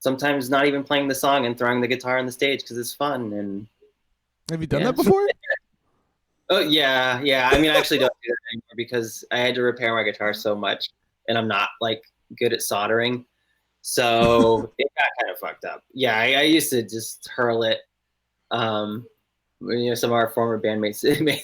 sometimes not even playing the song and throwing the guitar on the stage because it's fun. And Have you done that before? Oh yeah. I mean, I actually don't do that anymore because I had to repair my guitar so much, and I'm not like good at soldering, so it got kind of fucked up. Yeah, I used to just hurl it. Some of our former bandmates made.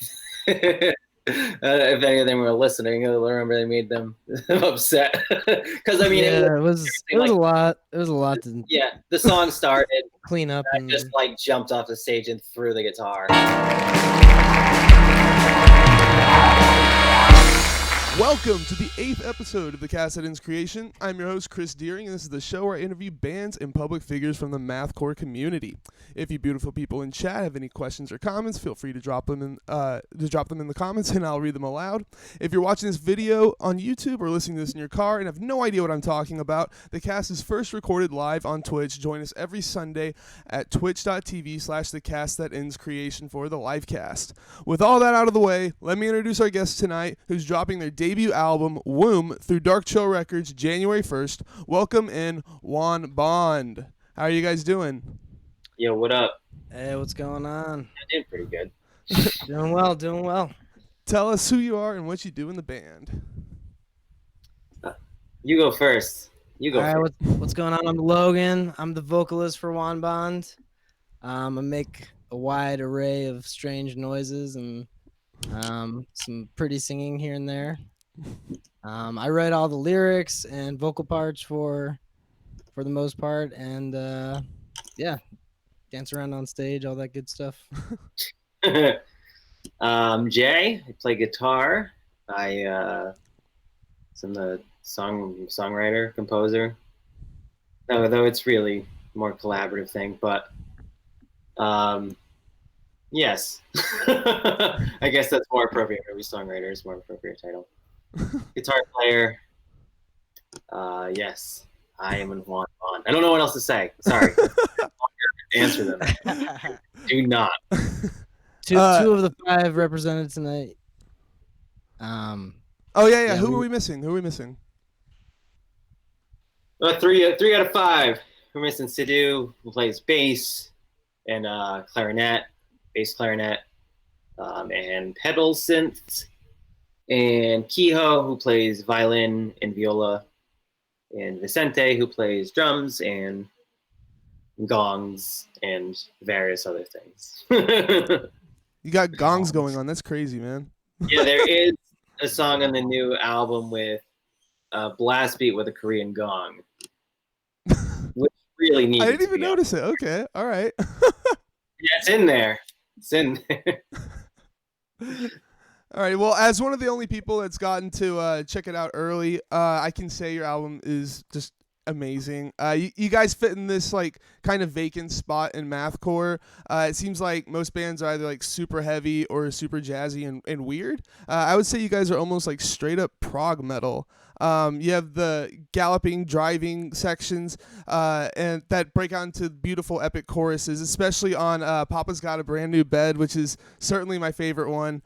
If any of them were listening, I remember they made them upset because I mean, it was like, a lot. It was a lot to the song started, clean up, and I just like jumped off the stage and threw the guitar. Welcome to the 8th episode of the Cast That Ends Creation. I'm your host, Chris Deering, and this is the show where I interview bands and public figures from the mathcore community. If you beautiful people in chat have any questions or comments, feel free to drop them in the comments, and I'll read them aloud. If you're watching this video on YouTube or listening to this in your car and have no idea what I'm talking about, the cast is first recorded live on Twitch. Join us every Sunday at twitch.tv/thecastthatenscreation for the live cast. With all that out of the way, let me introduce our guest tonight, who's dropping their debut album, Womb, through Dark Chill Records January 1st. Welcome in Juan Bond. How are you guys doing? Yo, what up? Hey, what's going on? I'm doing pretty good. Doing well. Tell us who you are and what you do in the band. You go first. All right, what's going on? I'm Logan. I'm the vocalist for Juan Bond. I make a wide array of strange noises and some pretty singing here and there. I write all the lyrics and vocal parts for the most part, and dance around on stage, all that good stuff. Jay, I play guitar. I'm the songwriter, composer. Though it's really more collaborative thing, but yes. I guess that's more appropriate. Maybe songwriter is more appropriate title. Guitar player. Yes, I am in Juan Bond. I don't know what else to say. Sorry. Answer them. Do not. Two of the 5 represented tonight. Who are we missing? 3 out of 5. We're missing Sidhu, who plays bass and clarinet, bass clarinet, and pedal synths, and Kiho, who plays violin and viola, and Vicente, who plays drums and gongs and various other things. You got gongs going on. That's crazy, man. Yeah, there is a song on the new album with a blast beat with a Korean gong, which really needs. I didn't even notice it. Okay, all right. Yeah, it's in there. All right. Well, as one of the only people that's gotten to check it out early, I can say your album is just amazing. You guys fit in this like kind of vacant spot in mathcore. It seems like most bands are either like super heavy or super jazzy and weird. I would say you guys are almost like straight up prog metal. You have the galloping, driving sections, and that break out into beautiful epic choruses, especially on Papa's Got a Brand New Bed, which is certainly my favorite one.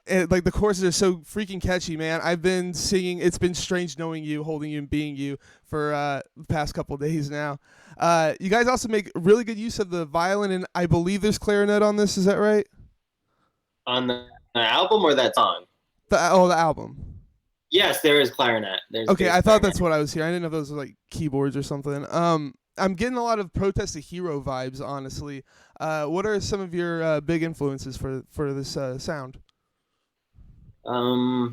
And, like, the choruses are so freaking catchy, man. I've been singing It's Been Strange Knowing You, Holding You, and Being You for the past couple of days now. You guys also make really good use of the violin, and I believe there's clarinet on this. Is that right? On the album or that song? The album. Yes, there is clarinet. Okay, I thought that's what I was hearing. I didn't know if those were like keyboards or something. I'm getting a lot of Protest the Hero vibes, honestly. What are some of your big influences for this sound? A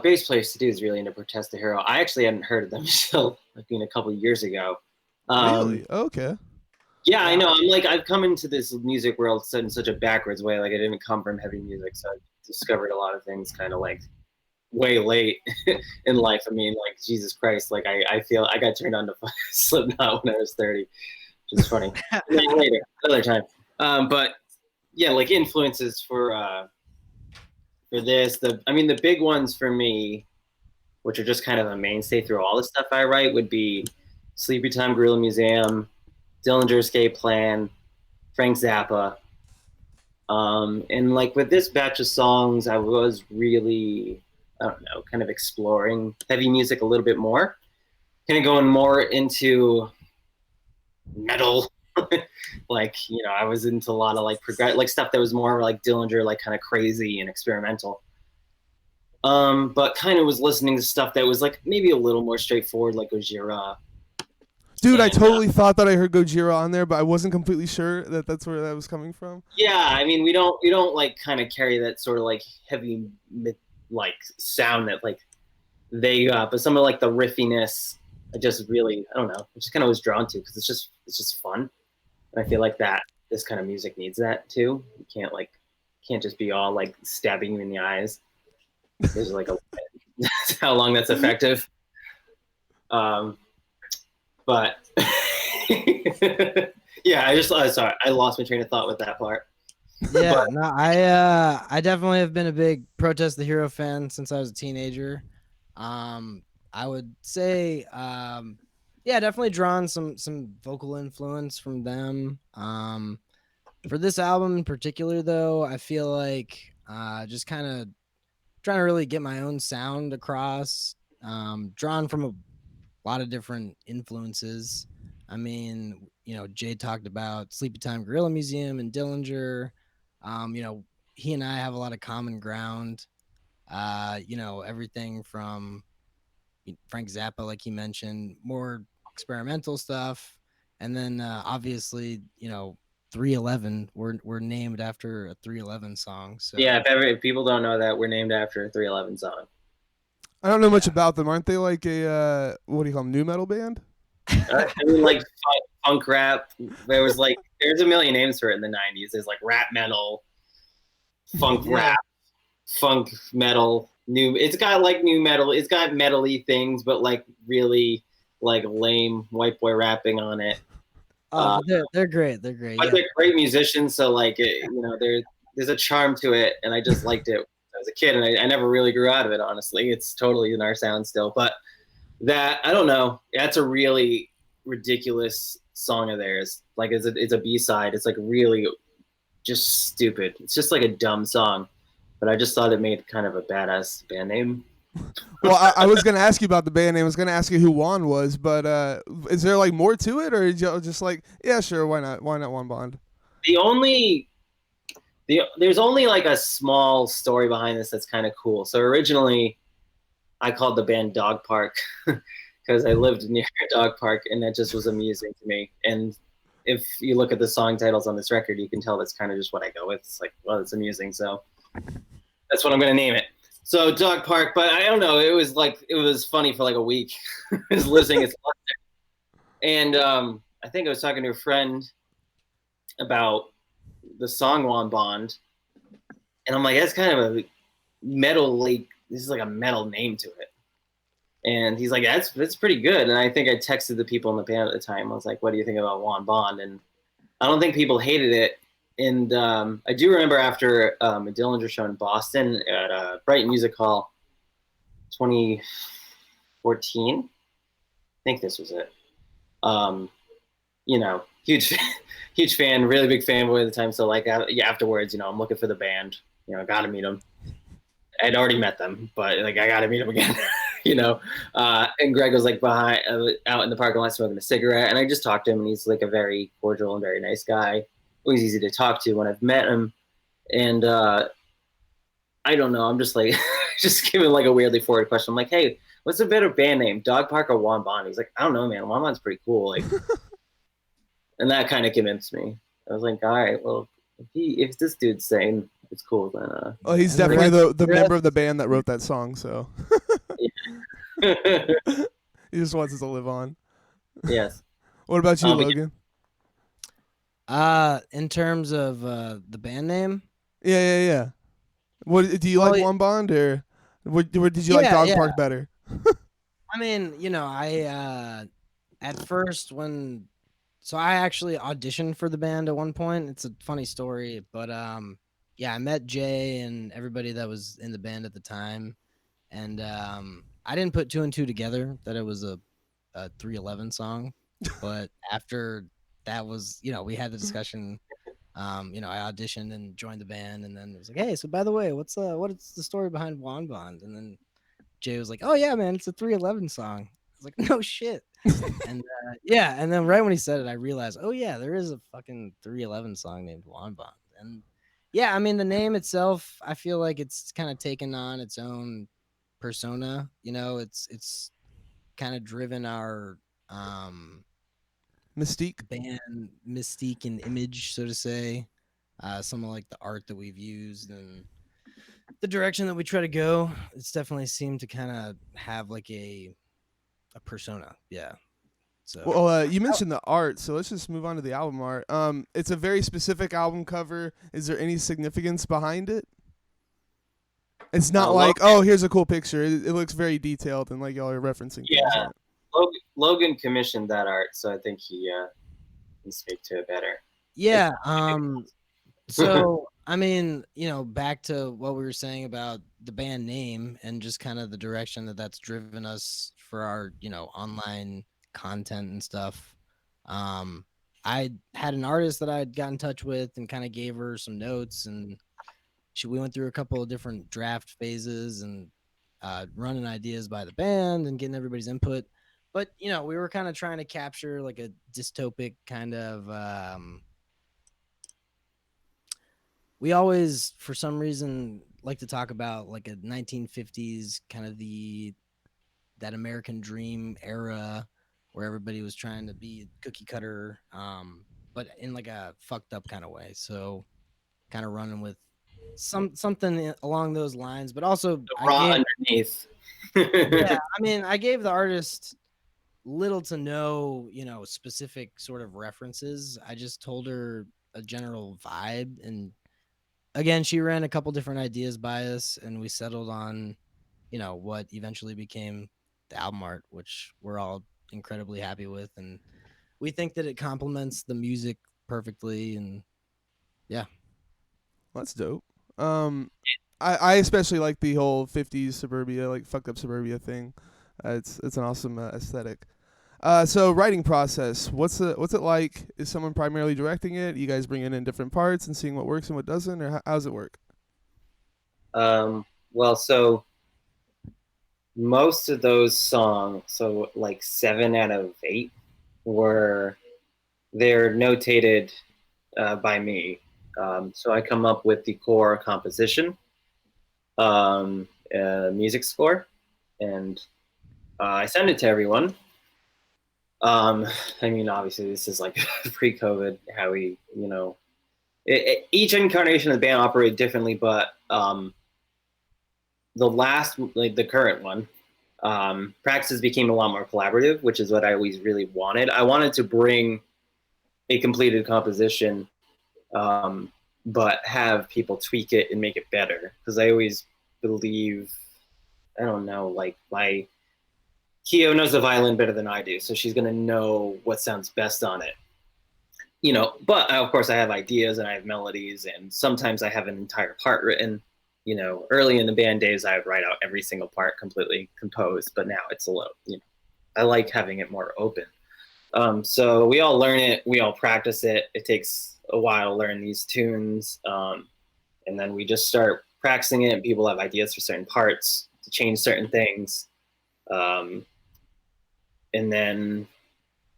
bass player Sidhu is really into Protest the Hero. I actually hadn't heard of them until a couple of years ago. Really? Okay. Yeah, I know. I've come into this music world in such a backwards way. Like, I didn't come from heavy music, so I discovered a lot of things kind of like way late in life. I mean, like, Jesus Christ, like I feel I got turned on to Slipknot when I was 30, which is funny. Later, another time. But yeah, like influences for this, the big ones for me, which are just kind of a mainstay through all the stuff I write, would be Sleepy Time Gorilla Museum, Dillinger Escape Plan, Frank Zappa. And like with this batch of songs, I was really, kind of exploring heavy music a little bit more. kind of going more into metal. Like, I was into a lot of like like stuff that was more like Dillinger, like kind of crazy and experimental. But kind of was listening to stuff that was like maybe a little more straightforward, like Gojira. Dude, I totally thought that I heard Gojira on there, but I wasn't completely sure that that's where that was coming from. Yeah, I mean, we don't like kind of carry that sort of like heavy like sound that like they got, but some of like the riffiness, I just really, I don't know, I just kind of was drawn to because it's just fun, and I feel like that this kind of music needs that too. You can't just be all like stabbing you in the eyes. There's like a that's how long that's effective. But yeah, sorry, I lost my train of thought with that part. Yeah, But no, I definitely have been a big Protest the Hero fan since I was a teenager. I would say, yeah, definitely drawn some vocal influence from them. For this album in particular, though, I feel like just kind of trying to really get my own sound across. Drawn from a lot of different influences. I mean, Jay talked about Sleepy Time Gorilla Museum and Dillinger. He and I have a lot of common ground. Everything from Frank Zappa, like he mentioned, more experimental stuff, and then obviously, 311. We're named after a 311 song. So yeah, if people don't know that, we're named after a 311 song. I don't know much about them. Aren't they like a what do you call them? New metal band? I mean, like funk rap. There's a million names for it in the '90s. There's like rap metal, funk rap, funk metal. It's got like new metal. It's got metal-y things, but like really like lame white boy rapping on it. Oh, they're great. They're great. But Yeah. they're great musicians, so like there's a charm to it, and I just liked it as a kid, and I never really grew out of it. Honestly, it's totally in our sound still, but that I don't know. That's a really ridiculous song of theirs. Like it's a B-side. It's like really just stupid. It's just like a dumb song, but I just thought it made kind of a badass band name. Well, I was gonna ask you about the band name. I was gonna ask you who Juan was, but is there like more to it, or just like, yeah, sure, why not? Why not Juan Bond? There's only like a small story behind this that's kind of cool. So originally, I called the band Dog Park because I lived near a dog park, and that just was amusing to me. And if you look at the song titles on this record, you can tell that's kind of just what I go with. It's like, well, it's amusing, so that's what I'm gonna name it. So Dog Park, but I don't know. It was funny for like a week. I was losing its and I think I was talking to a friend about the song Juan Bond, and I'm like, that's kind of a metal, like this is like a metal name to it. And he's like, that's pretty good. And I think I texted the people in the band at the time. I was like, what do you think about Juan Bond? And I don't think people hated it. And I do remember after a Dillinger show in Boston at Brighton Music Hall, 2014. I think this was it. Huge, huge fan, really big fanboy at the time. So like, afterwards, I'm looking for the band. I got to meet them. I'd already met them, but like I got to meet them again. And Greg was like behind, out in the parking lot smoking a cigarette, and I just talked to him, and he's like a very cordial and very nice guy. Always easy to talk to when I've met him, and I don't know. I'm just like, just giving like a weirdly forward question. I'm like, hey, what's a better band name, Dog Park or Juan Bond? He's like, I don't know, man. Juan Bond's pretty cool, like, and that kind of convinced me. I was like, all right, well, if this dude's saying it's cool, then well, he's definitely the member of the band that wrote that song, so he just wants us to live on. Yes. What about you, Logan? In terms of the band name? Yeah. What do you like, Juan Bond, or did you like Dog Park better? I mean, I at first so I actually auditioned for the band at one point. It's a funny story, but I met Jay and everybody that was in the band at the time, and I didn't put two and two together that it was a 311 song, but after that was, we had the discussion. I auditioned and joined the band, and then it was like, hey, so by the way, what's the story behind Juan Bond? And then Jay was like, oh yeah, man, it's a 311 song. I was like, no shit. And yeah, and then right when he said it, I realized, oh yeah, there is a fucking 311 song named Juan Bond. And yeah, I mean the name itself, I feel like it's kind of taken on its own persona. You know, it's kind of driven our Mystique. band mystique and image, so to say. Some of like the art that we've used and the direction that we try to go. It's definitely seemed to kind of have like a persona. Yeah. So Well, you mentioned the art, so let's just move on to the album art. It's a very specific album cover. Is there any significance behind it? It's not like, oh, here's a cool picture. It looks very detailed and like y'all are referencing things. Yeah, Logan commissioned that art, so I think he can speak to it better. yeah. So I mean, you know, back to what we were saying about the band name and just kind of the direction that that's driven us for our, you know, online content and stuff. I had an artist that I'd got in touch with and kind of gave her some notes, and we went through a couple of different draft phases and running ideas by the band and getting everybody's input. But you know, we were kind of trying to capture like a dystopic kind of. We always, for some reason, like to talk about like a 1950s kind of that American dream era where everybody was trying to be cookie cutter, but in like a fucked up kind of way. So kind of running with something along those lines, but also Underneath. Yeah, I mean, I gave the artist little to no, you know, specific sort of references. I just told her a general vibe, and again, she ran a couple different ideas by us, and we settled on, you know, what eventually became the album art, which we're all incredibly happy with, and we think that it complements the music perfectly, and yeah. That's dope. I especially like the whole '50s suburbia, like fucked up suburbia thing. It's an awesome aesthetic. So writing process, what's it like? Is someone primarily directing it? You guys bringing in different parts and seeing what works and what doesn't, or how does it work? Well, so most of those songs, so like 7 out of 8, they're notated by me. So I come up with the core composition, music score, and I send it to everyone. I mean, obviously, this is like pre-COVID, how we, you know, each incarnation of the band operated differently, but the current one, practices became a lot more collaborative, which is what I always really wanted. I wanted to bring a completed composition, but have people tweak it and make it better. Because I always believe, I don't know, like Keo knows the violin better than I do, so she's gonna know what sounds best on it. You know, but of course I have ideas and I have melodies, and sometimes I have an entire part written. You know, early in the band days, I would write out every single part completely composed, but now it's a little, you know, I like having it more open. So we all learn it, we all practice it. It takes a while to learn these tunes, and then we just start practicing it. And people have ideas for certain parts to change certain things, and then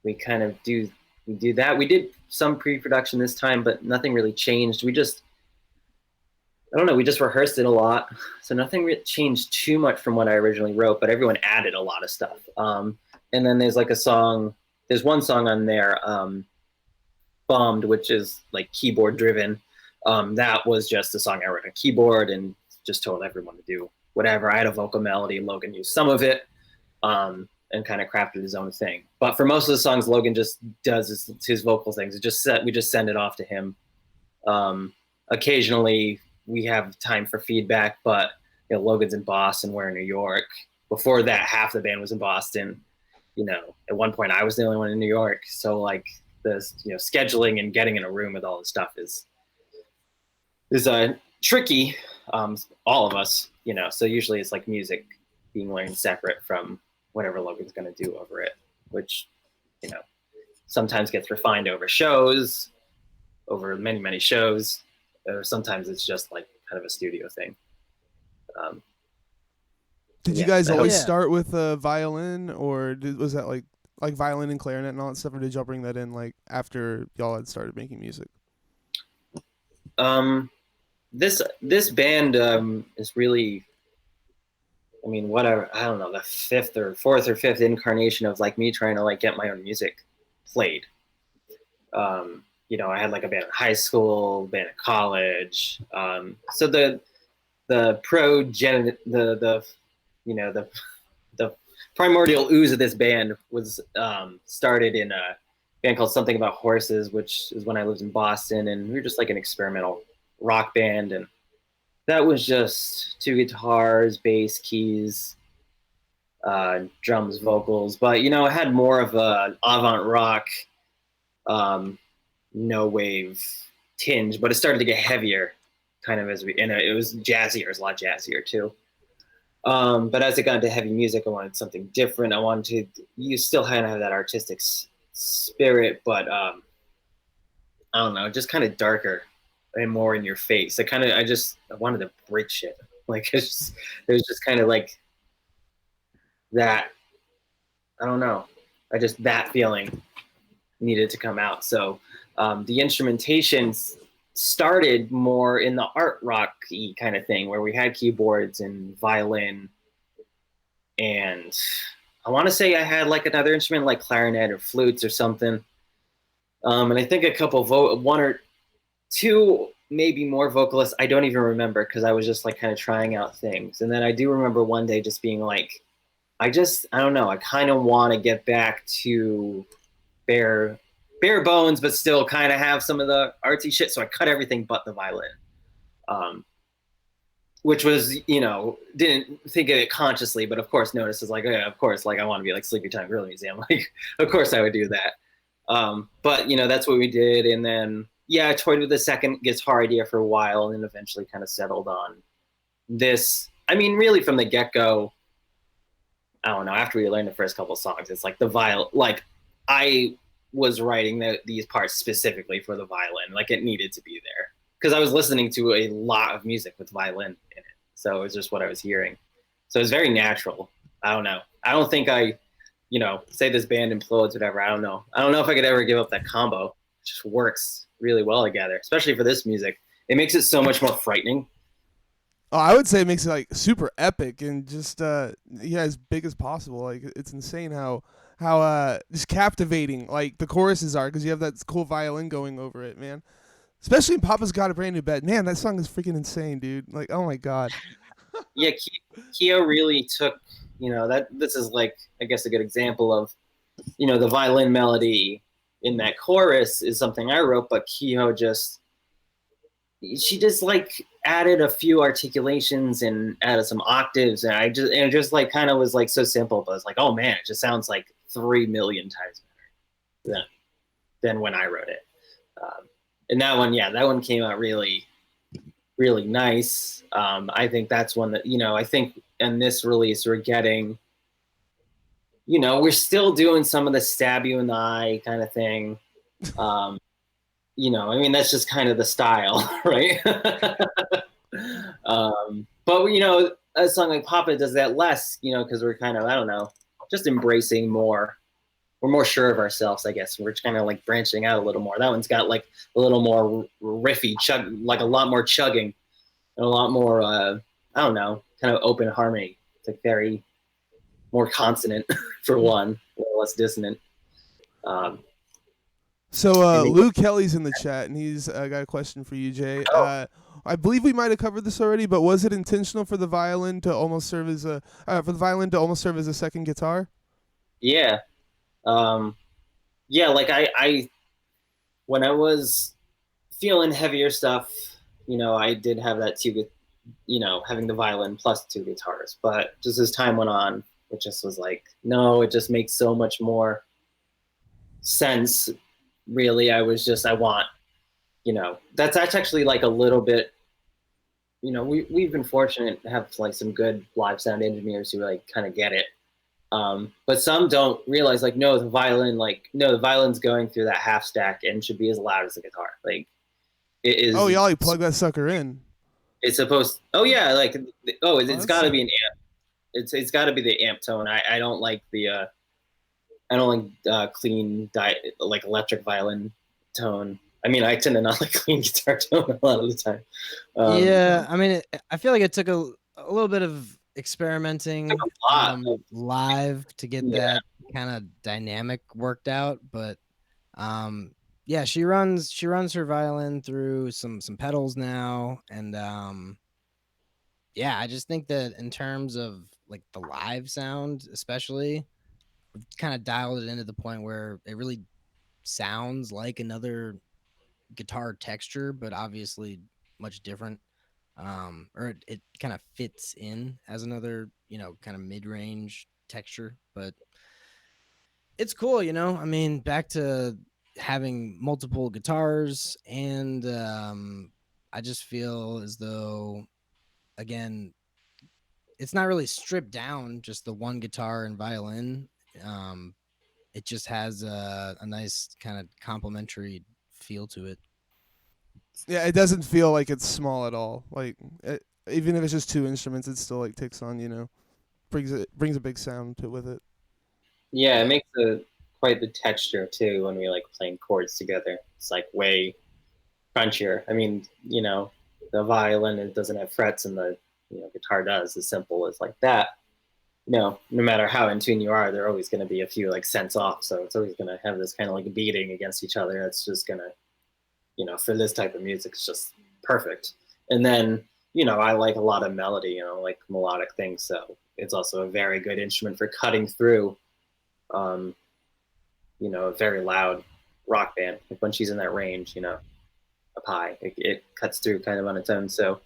we kind of do that. We did some pre-production this time, but nothing really changed. I don't know, we just rehearsed it a lot. So nothing really changed too much from what I originally wrote, but everyone added a lot of stuff. And then there's one song on there, Bombed, which is like keyboard driven. That was just a song I wrote on keyboard and just told everyone to do whatever. I had a vocal melody, Logan used some of it, and kind of crafted his own thing. But for most of the songs, Logan just does his vocal things. We just send it off to him. Occasionally we have time for feedback, but you know, Logan's in Boston, we're in New York. Before that, half the band was in Boston. You know, at one point I was the only one in New York. So like scheduling and getting in a room with all this stuff is tricky. All of us, you know, so usually it's like music being learned separate from whatever Logan's going to do over it, which, you know, sometimes gets refined over many, many shows. Or sometimes it's just like kind of a studio thing. Did you Yeah, guys that always was- start with a violin, or was that like violin and clarinet and all that stuff, or did y'all bring that in like after y'all had started making music? This band is really, I mean, whatever, I don't know, the fourth or fifth incarnation of like me trying to like get my own music played. You know, I had like a band in high school, band in college. So the you know, the primordial ooze of this band was started in a band called Something About Horses, which is when I lived in Boston, and we were just like an experimental rock band, and that was just two guitars, bass, keys, drums, vocals. But you know, it had more of a avant rock, no wave tinge, but it started to get heavier, kind of and it was jazzier. It was a lot jazzier too. But as it got into heavy music, I wanted something different. I wanted to, you still kind of have that artistic spirit, but I don't know, just kind of darker and more in your face. I wanted to break shit. Like it was just kind of like that. I don't know. That feeling needed to come out. So the instrumentation started more in the art rock-y kind of thing, where we had keyboards and violin, and I want to say I had like another instrument like clarinet or flutes or something. And I think a couple one or two maybe more vocalists. I don't even remember, because I was just like kind of trying out things. And then I do remember one day just being like, I don't know, I kind of want to get back to bare bones, but still kind of have some of the artsy shit. So I cut everything but the violin, which was, you know, didn't think of it consciously, but of course noticed, like, oh, yeah, of course, like I want to be like Sleepy Time Grill Museum. Like, of course I would do that. But you know, that's what we did. And then, yeah, I toyed with the second guitar idea for a while, and then eventually kind of settled on this. I mean, really from the get-go, I don't know, after we learned the first couple songs, it's like the violin, like I was writing these parts specifically for the violin. Like it needed to be there, because I was listening to a lot of music with violin in it. So it was just what I was hearing. So it was very natural. I don't know. I don't think you know, say this band implodes, whatever. I don't know. I don't know if I could ever give up that combo. It just works really well together, especially for this music. It makes it so much more frightening. Oh, I would say it makes it like super epic and just as big as possible. Like it's insane how just captivating like the choruses are, because you have that cool violin going over it, man. Especially in Papa's Got a Brand New Bed. Man, that song is freaking insane, dude. Like, oh my god. Yeah, Keo really took, you know, this is like, I guess, a good example of, you know, the violin melody in that chorus is something I wrote, but Keo she just like added a few articulations and added some octaves, and it just like kind of was like so simple, but it's like, oh man, it just sounds like 3 million times better than when I wrote it. And that one came out really, really nice. I think that's one that, you know, I think in this release we're getting, you know, we're still doing some of the stab you in the eye kind of thing. You know, I mean, that's just kind of the style, right? But, you know, a song like Papa does that less, you know, because we're kind of, I don't know, just embracing more. We're more sure of ourselves, I guess. We're kind of like branching out a little more. That one's got like a little more riffy, like a lot more chugging and a lot more, I don't know, kind of open harmony. It's like very more consonant for one, a little less dissonant. So Lou Kelly's in the chat, and he's got a question for you, Jay. I believe we might have covered this already, but was it intentional for the violin to almost serve as a second guitar? Yeah. Yeah, like I when I was feeling heavier stuff, you know, I did have that you know, having the violin plus two guitars. But just as time went on, it just was like, no, it just makes so much more sense. Really, I want, you know, that's actually like a little bit, you know, we've been fortunate to have like some good live sound engineers who like kind of get it. But some don't realize, like, the violin's going through that half stack and should be as loud as the guitar. Like, it is. Oh, y'all like plug that sucker in. It's supposed. Oh yeah, like, it's got to be an amp. it's got to be the amp tone. I don't like the I don't like clean like electric violin tone. I mean, I tend to not like clean guitar tone a lot of the time. Yeah, I mean, I feel like it took a little bit of experimenting a lot of, live to get yeah. that kind of dynamic worked out, but yeah, she runs her violin through some pedals now, and yeah, I just think that in terms of like the live sound, especially, we've kind of dialed it into the point where it really sounds like another guitar texture, but obviously much different. Or it kind of fits in as another, kind of mid-range texture, but it's cool, I mean, back to having multiple guitars, and I just feel as though, again, it's not really stripped down, just the one guitar and violin. Um, it just has a nice kind of complementary feel to it. Yeah, it doesn't feel like it's small at all. Like even if it's just two instruments, it still like takes on, brings a big sound to with it. Yeah, it makes quite the texture too when we like playing chords together. It's like way crunchier. I mean, the violin, it doesn't have frets, and the guitar does. As simple as like that. No matter how in tune you are, there are always going to be a few like cents off. So it's always going to have this kind of like beating against each other. That's just going to, for this type of music, it's just perfect. And then, I like a lot of melody, like melodic things. So it's also a very good instrument for cutting through, a very loud rock band. Like when she's in that range, up high, it cuts through kind of on its own. So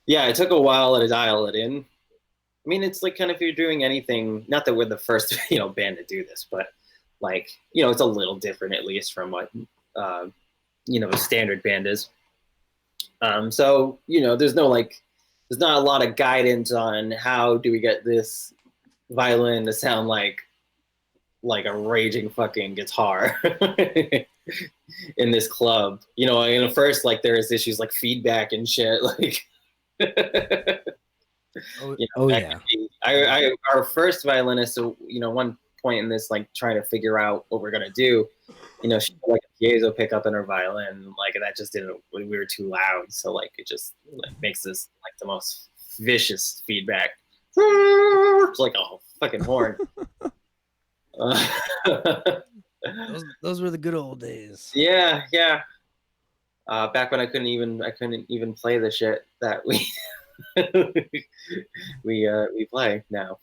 yeah, it took a while to dial it in. I mean, it's like kind of if you're doing anything, not that we're the first, band to do this, but like, it's a little different at least from what, a standard band is. So, there's not a lot of guidance on how do we get this violin to sound like a raging fucking guitar in this club. At first, like there's issues like feedback and shit, like. Yeah. Our first violinist, so one point in this, like trying to figure out what we're gonna do, she had like a piezo pickup in her violin, like that just didn't. We were too loud, so like it just makes this like the most vicious feedback. It's like a fucking horn. Those were the good old days. Yeah. Back when I couldn't even play the shit that we we play now.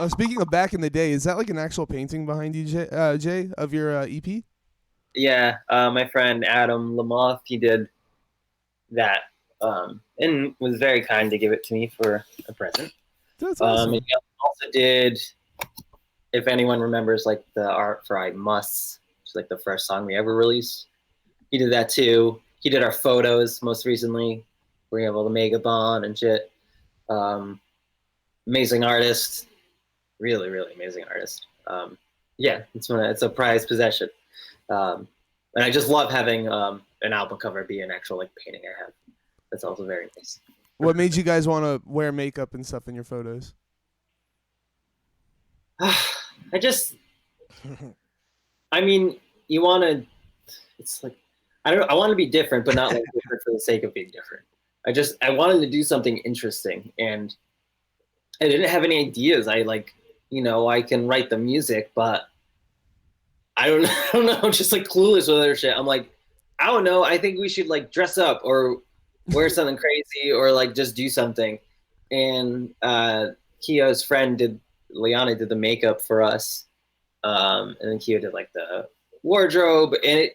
Speaking of back in the day, is that like an actual painting behind you, Jay, of your EP? Yeah, my friend Adam Lamoth, he did that, and was very kind to give it to me for a present. That's awesome. And he also did, if anyone remembers, like the art for "I Must," which is like the first song we ever released. He did that too. He did our photos most recently. We have all the Mega Bond and shit. Amazing artist, really, really amazing artist. Yeah, it's a prized possession, and I just love having an album cover be an actual like painting I have. That's also very nice. What made you guys want to wear makeup and stuff in your photos? I mean, you want to. It's like I want to be different, but not like different for the sake of being different. I wanted to do something interesting, and I didn't have any ideas. I can write the music, but I don't know. I'm just like clueless with other shit. I'm like, I don't know. I think we should like dress up or wear something crazy or like just do something. And Kio's friend Liana did the makeup for us. And then Kio did like the wardrobe, and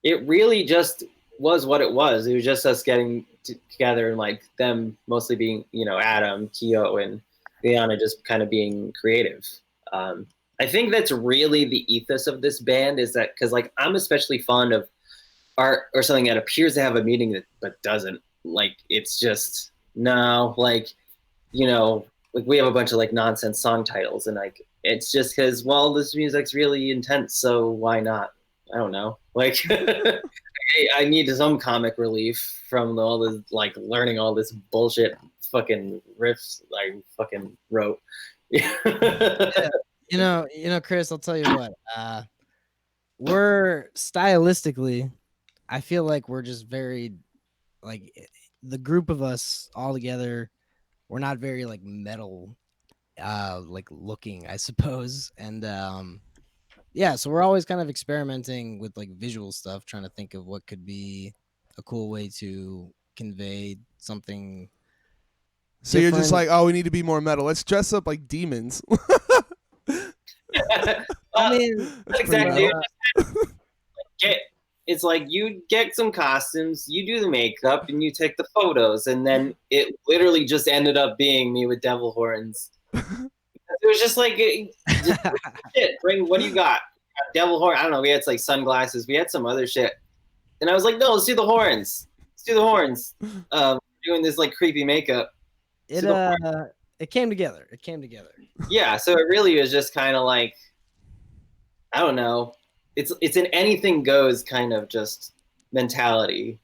it really just was what it was. It was just us getting together and like them mostly being, Adam, Kio, and Liana just kind of being creative. I think that's really the ethos of this band, is that because like I'm especially fond of art or something that appears to have a meaning but doesn't. Like it's just no, like like we have a bunch of like nonsense song titles, and like it's just because this music's really intense, so why not? I don't know. Like I I need some comic relief from all this, like learning all this bullshit fucking riffs I fucking wrote. Yeah. Chris, I'll tell you what. We're stylistically, I feel like we're just very like the group of us all together. We're not very like metal, like looking, I suppose, and yeah. So we're always kind of experimenting with like visual stuff, trying to think of what could be a cool way to convey something. So you're just Different. like, oh, we need to be more metal. Let's dress up like demons. I mean, That's pretty exactly. metal. It's like you get some costumes, you do the makeup, and you take the photos, and then it literally just ended up being me with devil horns. It was just like, just, shit, bring what do you got? Devil horn. I don't know. We had like sunglasses. We had some other shit, and I was like, no, let's do the horns. Let's do the horns. Doing this like creepy makeup. It came together. It came together. Yeah, so it really was just kind of like, I don't know. It's an anything goes kind of just mentality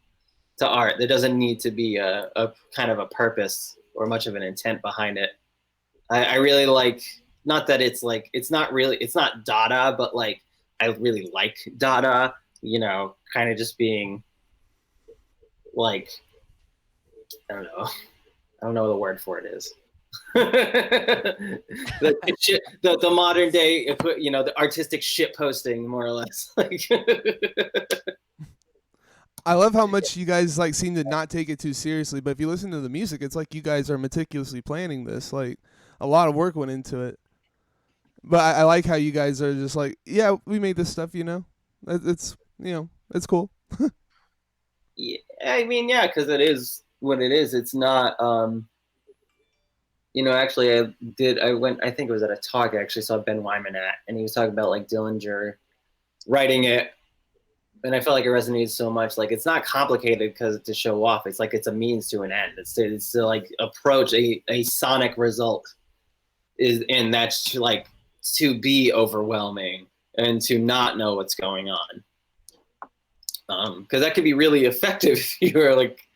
to art. There doesn't need to be a kind of a purpose or much of an intent behind it. I really like, not that it's like, it's not Dada, but like I really like Dada, kind of just being like, I don't know what the word for it is. the modern day, the artistic shit posting, more or less. Like, I love how much you guys like seem to not take it too seriously, but if you listen to the music, it's like you guys are meticulously planning this. Like a lot of work went into it. But I like how you guys are just like, yeah, we made this stuff. It's it's cool. yeah, I mean, yeah, because it is what it is. It's not. Actually, I think it was at a talk I actually saw Ben Wyman at, and he was talking about like Dillinger writing it, and I felt like it resonated so much. Like, it's not complicated because to show off. It's like it's a means to an end. It's to like approach a sonic result, and that's like to be overwhelming and to not know what's going on. Because that could be really effective if you're like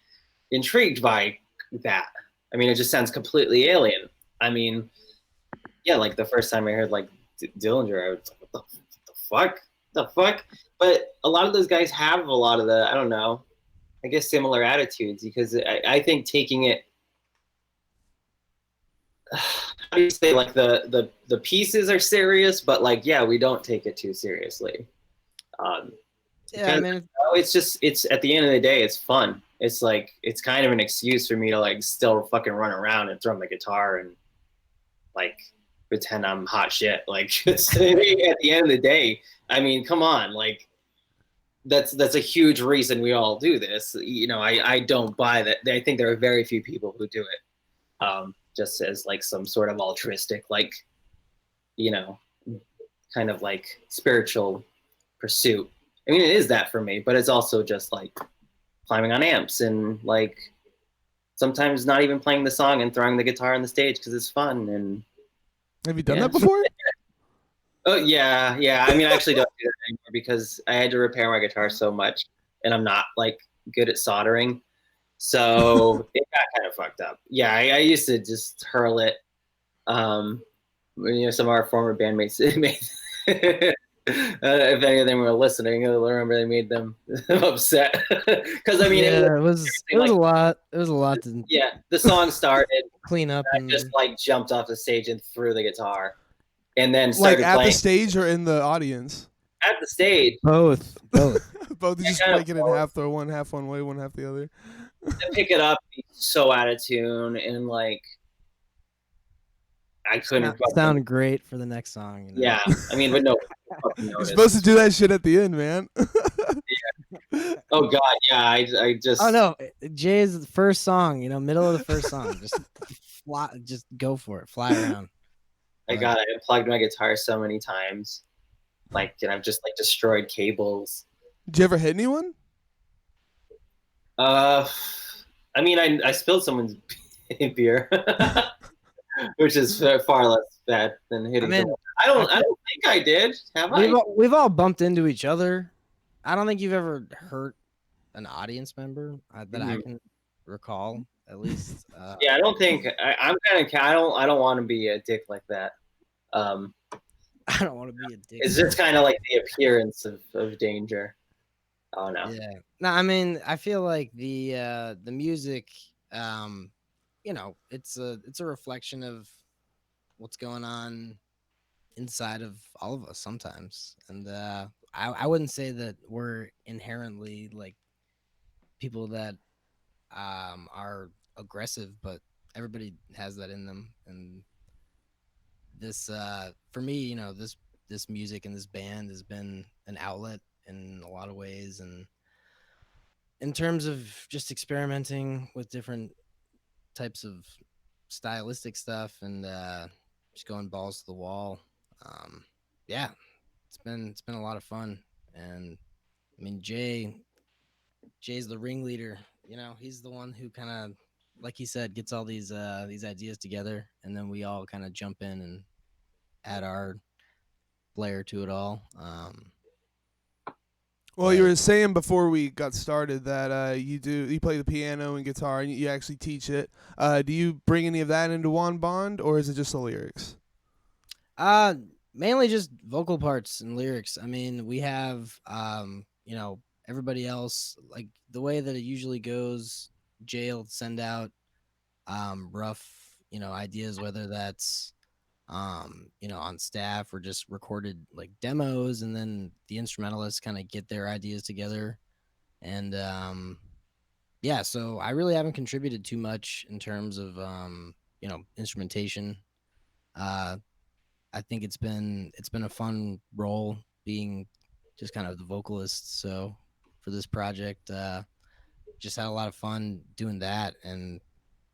intrigued by that. I mean, it just sounds completely alien. I mean, yeah, like the first time I heard like Dillinger, I was like, what the fuck? The fuck? But a lot of those guys have a lot of the, I don't know, I guess similar attitudes, because I think taking it, how do you say, like the pieces are serious, but like, yeah, we don't take it too seriously. Yeah, I mean, it's at the end of the day, it's fun. It's like, it's kind of an excuse for me to like still fucking run around and thrum the guitar and like pretend I'm hot shit. Like, at the end of the day, I mean, come on, like that's a huge reason we all do this. I don't buy that. I think there are very few people who do it just as like some sort of altruistic, like, kind of like spiritual pursuit. I mean, it is that for me, but it's also just like climbing on amps and like sometimes not even playing the song and throwing the guitar on the stage because it's fun. And have you done that before? Oh yeah. I mean, I actually don't do that anymore because I had to repair my guitar so much, and I'm not like good at soldering, so it got kind of fucked up. Yeah, I used to just hurl it. Some of our former bandmates made. If any of them were listening, I remember they made them upset because I mean, yeah, it was like, a lot. It was a lot to. Yeah, the song started, clean up, and I just like jumped off the stage and threw the guitar, and then started like at playing. The stage or in the audience? At the stage. Both. Both. You just break it in half, throw one half one way, one half the other. To pick it up, be so out of tune, and like I couldn't sound great for the next song. Yeah, I mean, but no. You're supposed to do that shit at the end, man. Yeah. Oh god, yeah. I just. Oh no, Jay's first song. Middle of the first song. Just go for it. Fly around. I unplugged my guitar so many times, like, and I've just like destroyed cables. Did you ever hit anyone? I mean, I spilled someone's beer, which is far less bad than hitting. I don't think I did. Have I? We've all bumped into each other. I don't think you've ever hurt an audience member that I can recall, at least. Yeah, I don't think I'm kind of. I don't want to be a dick like that. I don't want to be a dick. It's just kind of like the appearance of danger. I don't know. Yeah. No, I mean, I feel like the music, it's a reflection of what's going on inside of all of us sometimes. And I wouldn't say that we're inherently like people that are aggressive, but everybody has that in them. And this for me, this music and this band has been an outlet in a lot of ways, and in terms of just experimenting with different types of stylistic stuff and just going balls to the wall. Yeah, it's been a lot of fun. And I mean, Jay's the ringleader. He's the one who kind of, like he said, gets all these ideas together, and then we all kind of jump in and add our flair to it all. Well, you But were saying before we got started that you play the piano and guitar and you actually teach it. Do you bring any of that into Juan Bond, or is it just the lyrics? mainly just vocal parts and lyrics. I mean, we have everybody else, like the way that it usually goes. Jay will send out rough ideas, whether that's on staff or just recorded like demos, and then the instrumentalists kind of get their ideas together. And yeah, so I really haven't contributed too much in terms of instrumentation. uh I think it's been a fun role being just kind of the vocalist. So for this project, just had a lot of fun doing that, and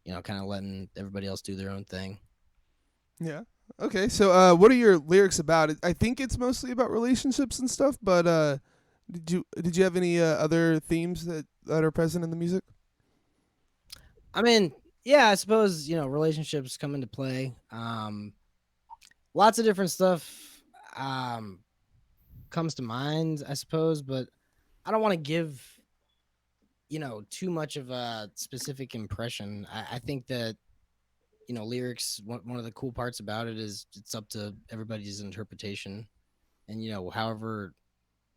kind of letting everybody else do their own thing. Yeah. Okay. So, what are your lyrics about? I think it's mostly about relationships and stuff. But did you have any other themes that are present in the music? I mean, yeah, I suppose relationships come into play. Lots of different stuff um, comes to mind, I suppose, but I don't want to give too much of a specific impression. I think that lyrics. One of the cool parts about it is it's up to everybody's interpretation, and however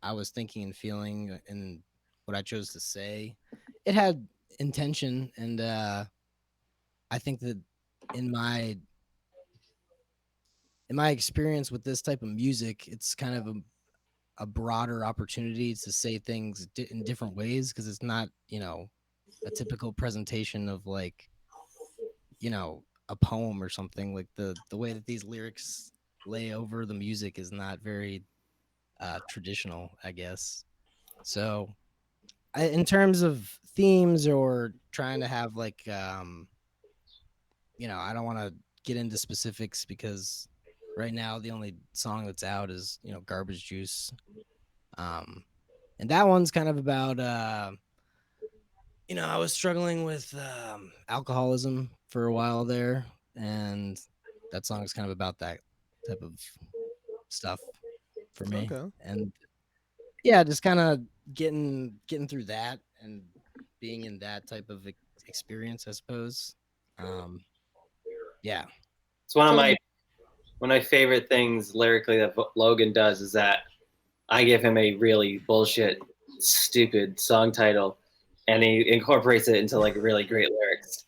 I was thinking and feeling, and what I chose to say, it had intention. And I think that in my experience with this type of music, it's kind of a broader opportunity to say things in different ways, because it's not a typical presentation of like a poem or something. Like the way that these lyrics lay over the music is not very traditional, I guess. So in terms of themes or trying to have like I don't want to get into specifics, because right now the only song that's out is Garbage Juice. And that one's kind of about I was struggling with alcoholism for a while there, and that song is kind of about that type of stuff for me. Okay. And yeah, just kind of getting through that and being in that type of experience, I suppose. Um, yeah. It's one of So, my favorite things lyrically that Logan does is that I give him a really bullshit, stupid song title, and he incorporates it into like really great lyrics.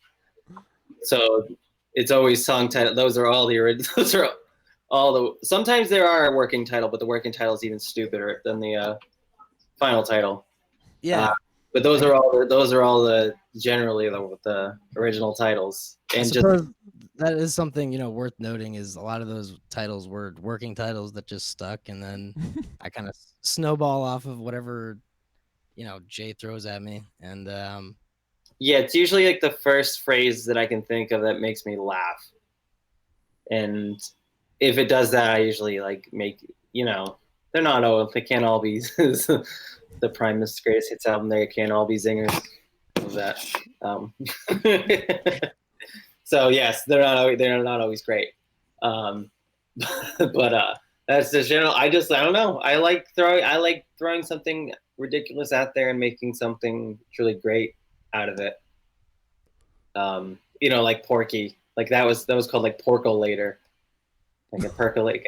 So it's always song title. Those are all the original. Those are all the. Sometimes there are a working title, but the working title is even stupider than the final title. yeah. But those are all the generally the original titles, I and just suppose that is something worth noting, is a lot of those titles were working titles that just stuck, and then I kind of snowball off of whatever Jay throws at me. And yeah, it's usually like the first phrase that I can think of that makes me laugh, and if it does that, I usually like make they're not all, they can't all be the Primus greatest hits album. They can't all be zingers of that. So yes, they're not always great. But that's the general. I don't know. I like throwing something ridiculous out there and making something truly great out of it. You know, like Porky, like that was called like Porkolator, like a percolate.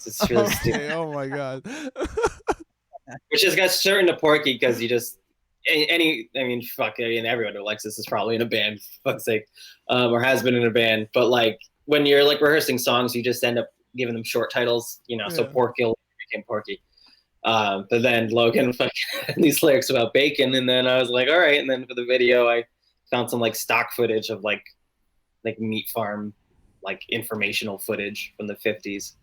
It's really stupid. Okay, oh my god. Which just got certain to Porky because you just I mean, fuck, I mean, everyone who likes this is probably in a band, for fuck's sake, or has been in a band. But like when you're like rehearsing songs, you just end up giving them short titles, you know. So Yeah. Porky became Porky. But then Logan fucking had these lyrics about bacon, and then I was like, all right. And then for the video, I found some like stock footage of like meat farm, like informational footage from the 50s,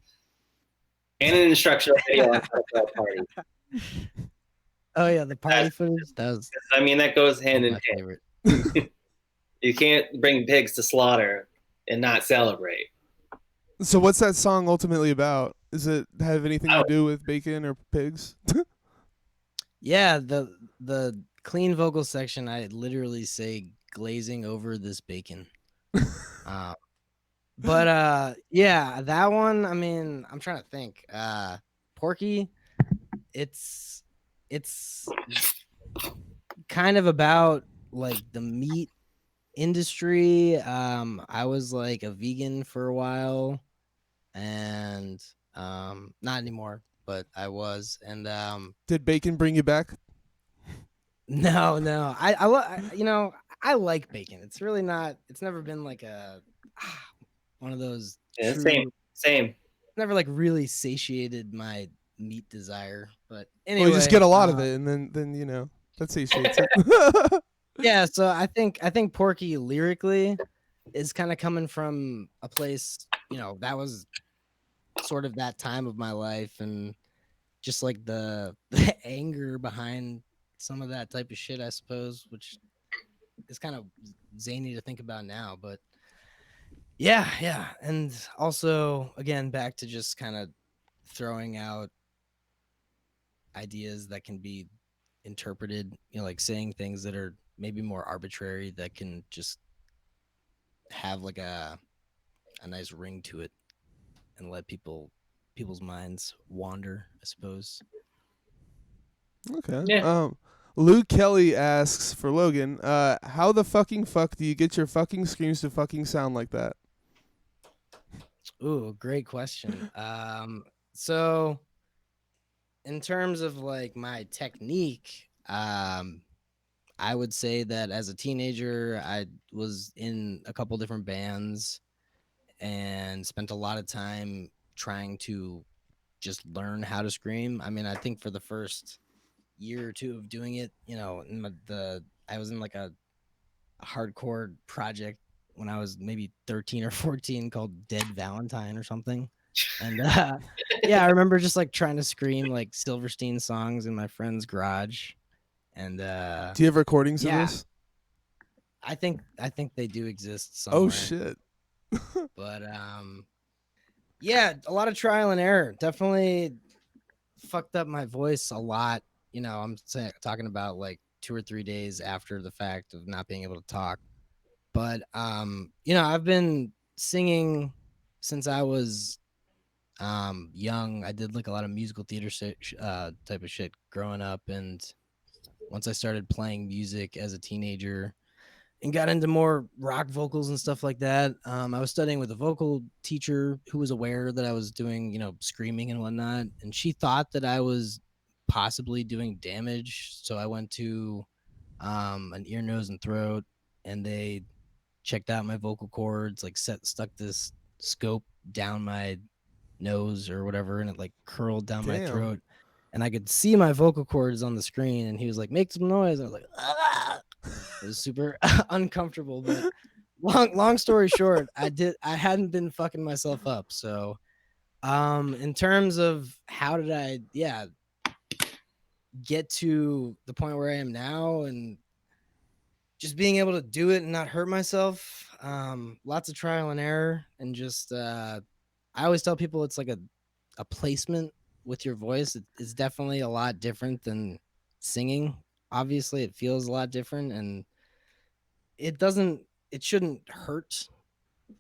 and an instructional video on how to throw a party. Oh yeah, the party footage. That was I mean, that goes hand in my hand. favorite. You can't bring pigs to slaughter and not celebrate. So what's that song ultimately about? Does it have anything to do with bacon or pigs? Yeah, the clean vocal section, I literally say glazing over this bacon. But yeah, that one, I mean, I'm trying to think. Porky, it's kind of about like the meat industry. I was like a vegan for a while, and not anymore, but I was. And Did bacon bring you back? no, you know, I like bacon. It's really not. It's never been like a one of those. Yeah, true, same. Never like really satiated my meat desire. But Well, anyway, you just get a lot of it, and then you know that satiates it. yeah. So I think Porky lyrically is kind of coming from a place, you know, that was sort of that time of my life, and just like the anger behind some of that type of shit, I suppose, which is kind of zany to think about now. But yeah, and also again back to just kind of throwing out ideas that can be interpreted, you know, like saying things that are maybe more arbitrary that can just have like a nice ring to it and let people's minds wander, I suppose. Okay. Yeah. Luke Kelly asks for Logan, how the fucking fuck do you get your fucking screams to fucking sound like that? Ooh, great question. So in terms of like my technique, I would say that as a teenager, I was in a couple different bands and spent a lot of time trying to just learn how to scream. I mean, I think for the first year or two of doing it, you know, I was in like a hardcore project when I was maybe 13 or 14 called Dead Valentine or something. And yeah, I remember just like trying to scream like Silverstein songs in my friend's garage. And Do you have recordings of yeah, this? I think they do exist somewhere. Oh shit. But yeah, a lot of trial and error. Definitely fucked up my voice a lot. You know, I'm talking about like 2 or 3 days after the fact of not being able to talk. But you know, I've been singing since I was young. I did like a lot of musical theater type of shit growing up, and once I started playing music as a teenager and got into more rock vocals and stuff like that, I was studying with a vocal teacher who was aware that I was doing, you know, screaming and whatnot, and she thought that I was possibly doing damage. So I went to an ear, nose, and throat, and they checked out my vocal cords, like stuck this scope down my nose or whatever, and it like curled down my Damn. throat, and I could see my vocal cords on the screen, and he was like, make some noise. And I was like, ah! It was super uncomfortable. But long story short, I hadn't been fucking myself up. So in terms of how did I get to the point where I am now, and just being able to do it and not hurt myself, lots of trial and error, and just I always tell people it's like a placement with your voice. It's definitely a lot different than singing. Obviously it feels a lot different, and it shouldn't hurt,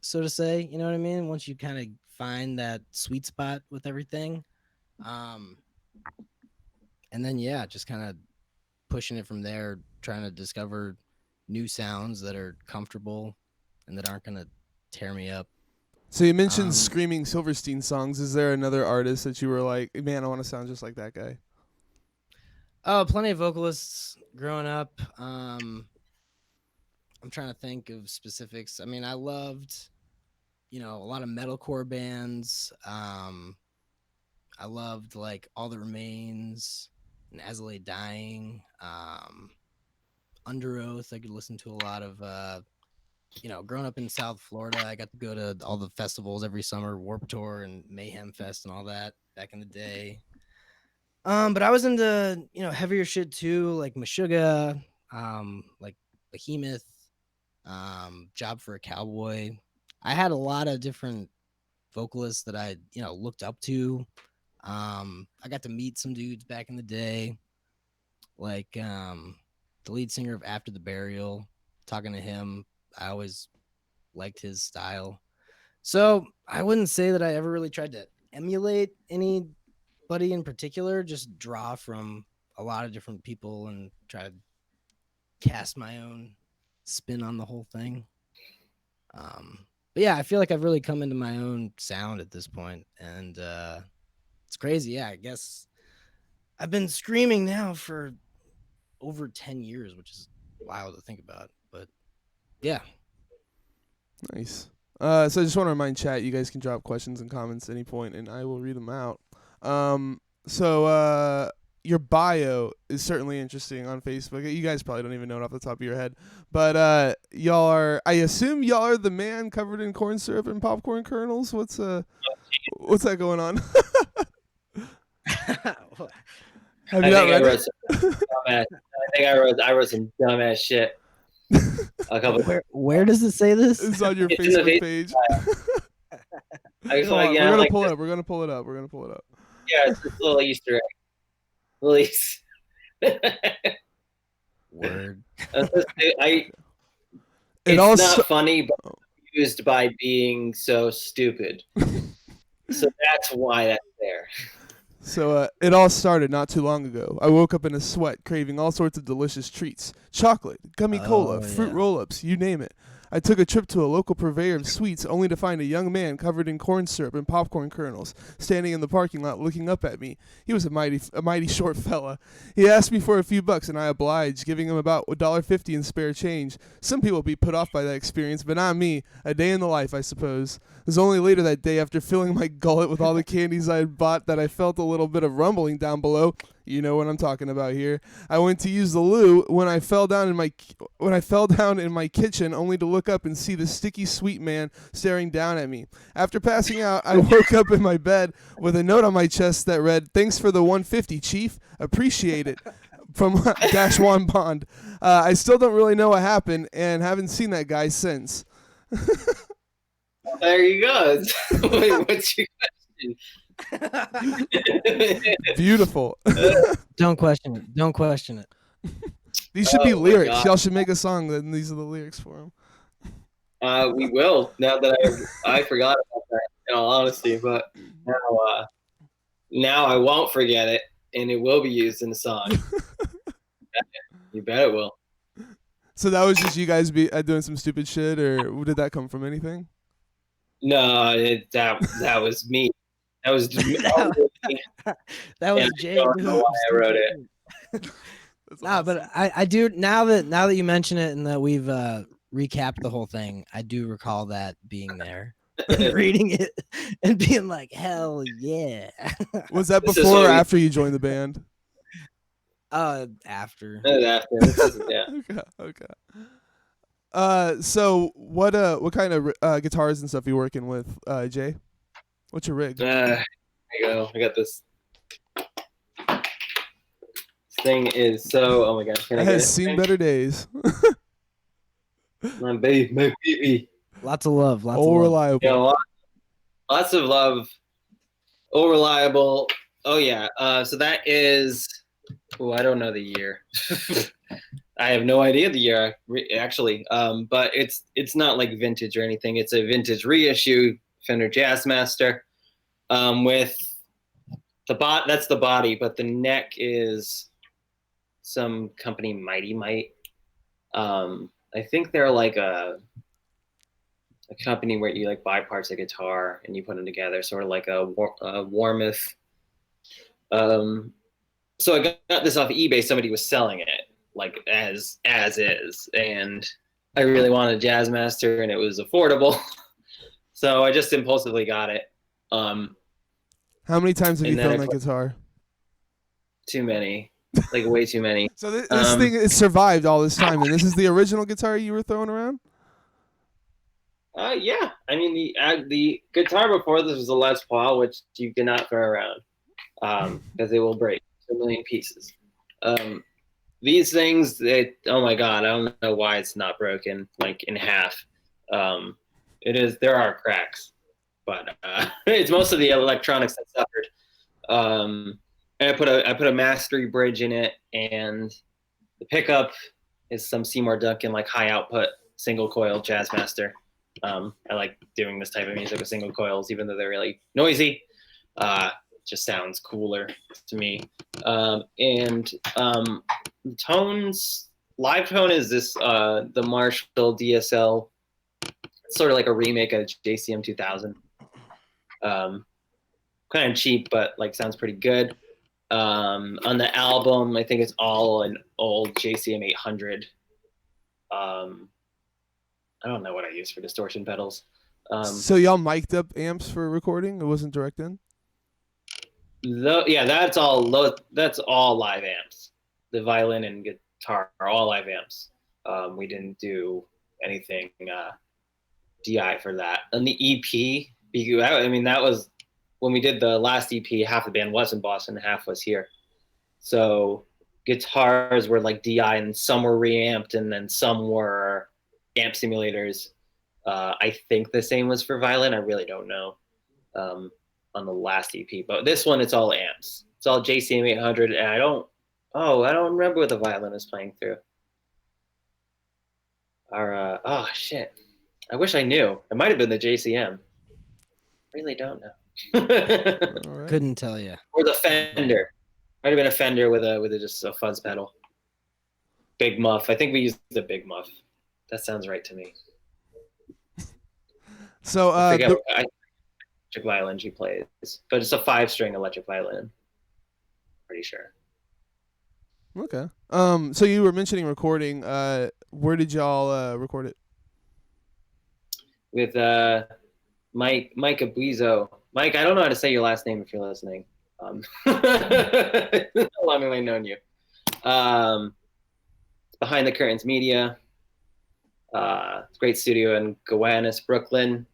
so to say, you know what I mean, once you kind of find that sweet spot with everything. And then yeah, just kind of pushing it from there, trying to discover new sounds that are comfortable and that aren't gonna tear me up. So you mentioned screaming Silverstein songs. Is there another artist that you were like, man, I want to sound just like that guy? Oh, plenty of vocalists growing up. I'm trying to think of specifics. I mean, I loved, a lot of metalcore bands. I loved like All That Remains and As I Lay Dying. Under Oath, I could listen to a lot of. Growing up in South Florida, I got to go to all the festivals every summer, Warped Tour and Mayhem Fest and all that back in the day. But I was into, heavier shit too, like Meshuggah, like Behemoth, Job for a Cowboy. I had a lot of different vocalists that I, looked up to. I got to meet some dudes back in the day, like the lead singer of After the Burial. Talking to him, I always liked his style. So I wouldn't say that I ever really tried to emulate anybody in particular, just draw from a lot of different people and try to cast my own spin on the whole thing. But yeah, I feel like I've really come into my own sound at this point, and it's crazy. Yeah, I guess I've been screaming now for over 10 years, which is wild to think about. But yeah. Nice. So I just want to remind chat, you guys can drop questions and comments at any point, and I will read them out. So your bio is certainly interesting on Facebook. You guys probably don't even know it off the top of your head, but I assume y'all are the man covered in corn syrup and popcorn kernels. What's that going on? Have you not read it? I wrote some dumbass shit. Where does it say this? It's on your Facebook page. We're gonna pull it up. We're gonna pull it up. Yeah, it's this little Easter egg. Release. Word. It's not funny, but used by being so stupid. So that's why that's there. So it all started not too long ago. I woke up in a sweat, craving all sorts of delicious treats. Chocolate, gummy cola, fruit roll-ups, you name it. I took a trip to a local purveyor of sweets only to find a young man covered in corn syrup and popcorn kernels, standing in the parking lot looking up at me. He was a mighty short fella. He asked me for a few bucks, and I obliged, giving him about $1.50 in spare change. Some people would be put off by that experience, but not me. A day in the life, I suppose. It was only later that day, after filling my gullet with all the candies I had bought, that I felt a little bit of rumbling down below. You know what I'm talking about here. I went to use the loo when I fell down in my kitchen, only to look up and see the sticky sweet man staring down at me. After passing out, I woke up in my bed with a note on my chest that read, "Thanks for the $150, Chief. Appreciate it." From Juan Bond. I still don't really know what happened and haven't seen that guy since. There you go. What's your question? Beautiful. Don't question it. These should be lyrics. Y'all should make a song, then these are the lyrics for them. We will, now that I forgot about that, in all honesty, but now I won't forget it, and it will be used in the song. You bet it will. So that was just you guys doing some stupid shit, or did that come from anything? No, that was me. That was Jay. I don't know why I wrote it. But I do now that you mention it and that we've recapped the whole thing, I do recall that being there, reading it, and being like, "Hell yeah!" Was that before or after you joined the band? After. Yeah. Okay. So what kind of guitars and stuff are you working with, Jay? What's your rig? There you go. I got this. This thing is so. Oh my gosh! It has seen better days. My baby. Lots of love. All reliable. Yeah, lots of love. All reliable. Oh yeah. So that is. Oh, I don't know the year. I have no idea the year actually. But it's not like vintage or anything. It's a vintage reissue Fender Jazzmaster. With the that's the body, but the neck is some company, Mighty Might. I think they're like a company where you like buy parts of guitar and you put them together, sort of like a Warmouth. Um, so I got this off eBay. Somebody was selling it like as is, and I really wanted a Jazzmaster, and it was affordable, so I just impulsively got it. How many times have you And then thrown that guitar? Too many, like way too many. So this thing has survived all this time, and this is the original guitar you were throwing around? Yeah. I mean, the guitar before this was a Les Paul, which you cannot throw around because it will break to a million pieces. These things, oh my God, I don't know why it's not broken like in half. It is. There are cracks, but it's most of the electronics that suffered. And I put a mastery bridge in it, and the pickup is some Seymour Duncan like high output single coil Jazzmaster. I like doing this type of music with single coils, even though they're really noisy. Just sounds cooler to me. Tones, live tone is this the Marshall DSL. It's sort of like a remake of JCM 2000. Kind of cheap, but like sounds pretty good. On the album, I think it's all an old JCM 800. I don't know what I use for distortion pedals. So y'all mic'd up amps for recording? It wasn't direct in? Yeah, that's all live amps. The violin and guitar are all live amps. We didn't do anything DI for that. And the EP, I mean, that was when we did the last EP. Half the band was in Boston, half was here. So guitars were like DI, and some were reamped, and then some were amp simulators. I think the same was for violin. I really don't know on the last EP, but this one it's all amps. It's all JCM 800, and I don't remember what the violin is playing through. Or oh shit, I wish I knew. It might have been the JCM. Really don't know. Right. Couldn't tell you. Or the Fender. Might have been a Fender with just a fuzz pedal. Big muff. I think we used the big muff. That sounds right to me. So electric violin she plays, but it's a 5-string electric violin. Pretty sure. Okay. So you were mentioning recording. Where did y'all record it? With Mike Abuizo. Mike, I don't know how to say your last name if you're listening. How long have I known you? Behind the Curtains Media. It's a great studio in Gowanus, Brooklyn,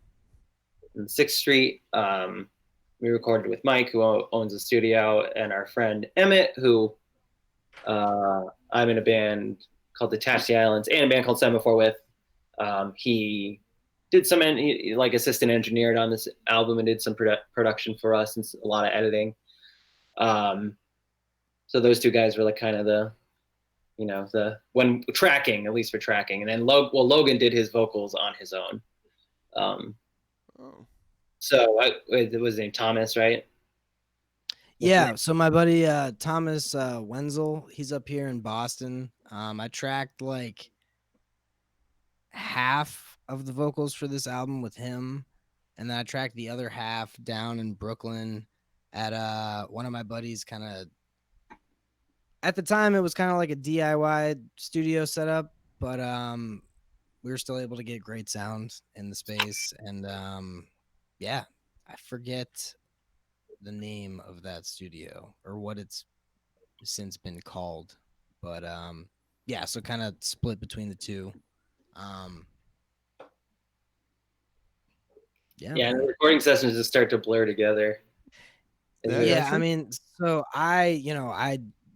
on 6th Street. We recorded with Mike, who owns the studio, and our friend Emmett, who I'm in a band called Detach the Islands and a band called Semaphore with. He did some like assistant engineered on this album and did some production for us and a lot of editing. So those two guys were like kind of the when tracking, at least for tracking. And then Logan did his vocals on his own. So it was named Thomas, right? Yeah, so my buddy Thomas Wenzel, he's up here in Boston. I tracked like half of the vocals for this album with him, and then I tracked the other half down in Brooklyn at one of my buddies. Kind of at the time it was kind of like a DIY studio setup, but we were still able to get great sound in the space. And yeah, I forget the name of that studio or what it's since been called, but yeah, so kind of split between the two. Yeah, and the recording sessions just start to blur together. Yeah, I mean, so I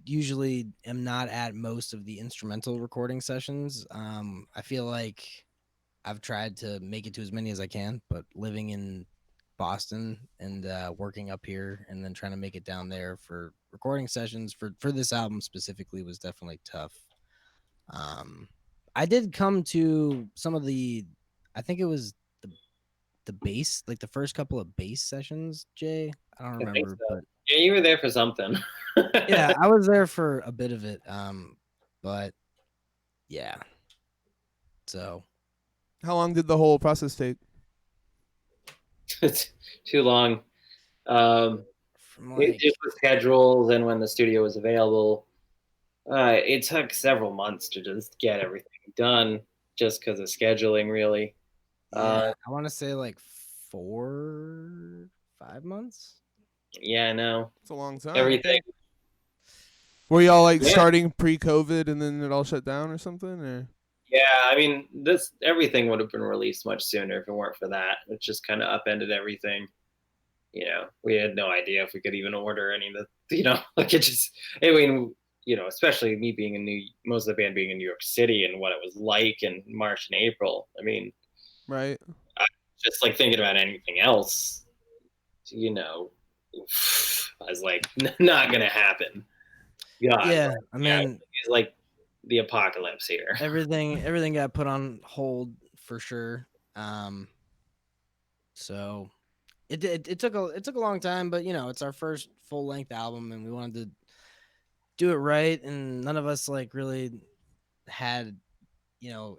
usually am not at most of the instrumental recording sessions. I feel like I've tried to make it to as many as I can, but living in Boston and working up here and then trying to make it down there for recording sessions for this album specifically was definitely tough. I did come to some of I think it was the bass, like the first couple of bass sessions, Jay. I don't remember, but Yeah, you were there for something. Yeah, I was there for a bit of it. But yeah. So How long did the whole process take? It's too long. Um, from it like just with schedules and when the studio was available. It took several months to just get everything done, just because of scheduling, really. yeah, I want to say like 4, 5 months. Yeah, I know It's a long time. everything. Were y'all like Yeah, starting pre-COVID and then it all shut down or something? Or yeah. I mean, this everything would have been released much sooner if it weren't for that. It just kind of upended everything. We had no idea if we could even order any of the, like it just. I mean, especially me being in most of the band being in New York City and what it was like in March and April. I mean, right? I, just like thinking about anything else, you know, I was like, not gonna happen. God, Yeah, like, I yeah, mean it's like the apocalypse here. everything got put on hold for sure. So it took a long time, but it's our first full length album, and we wanted to do it right, and none of us like really had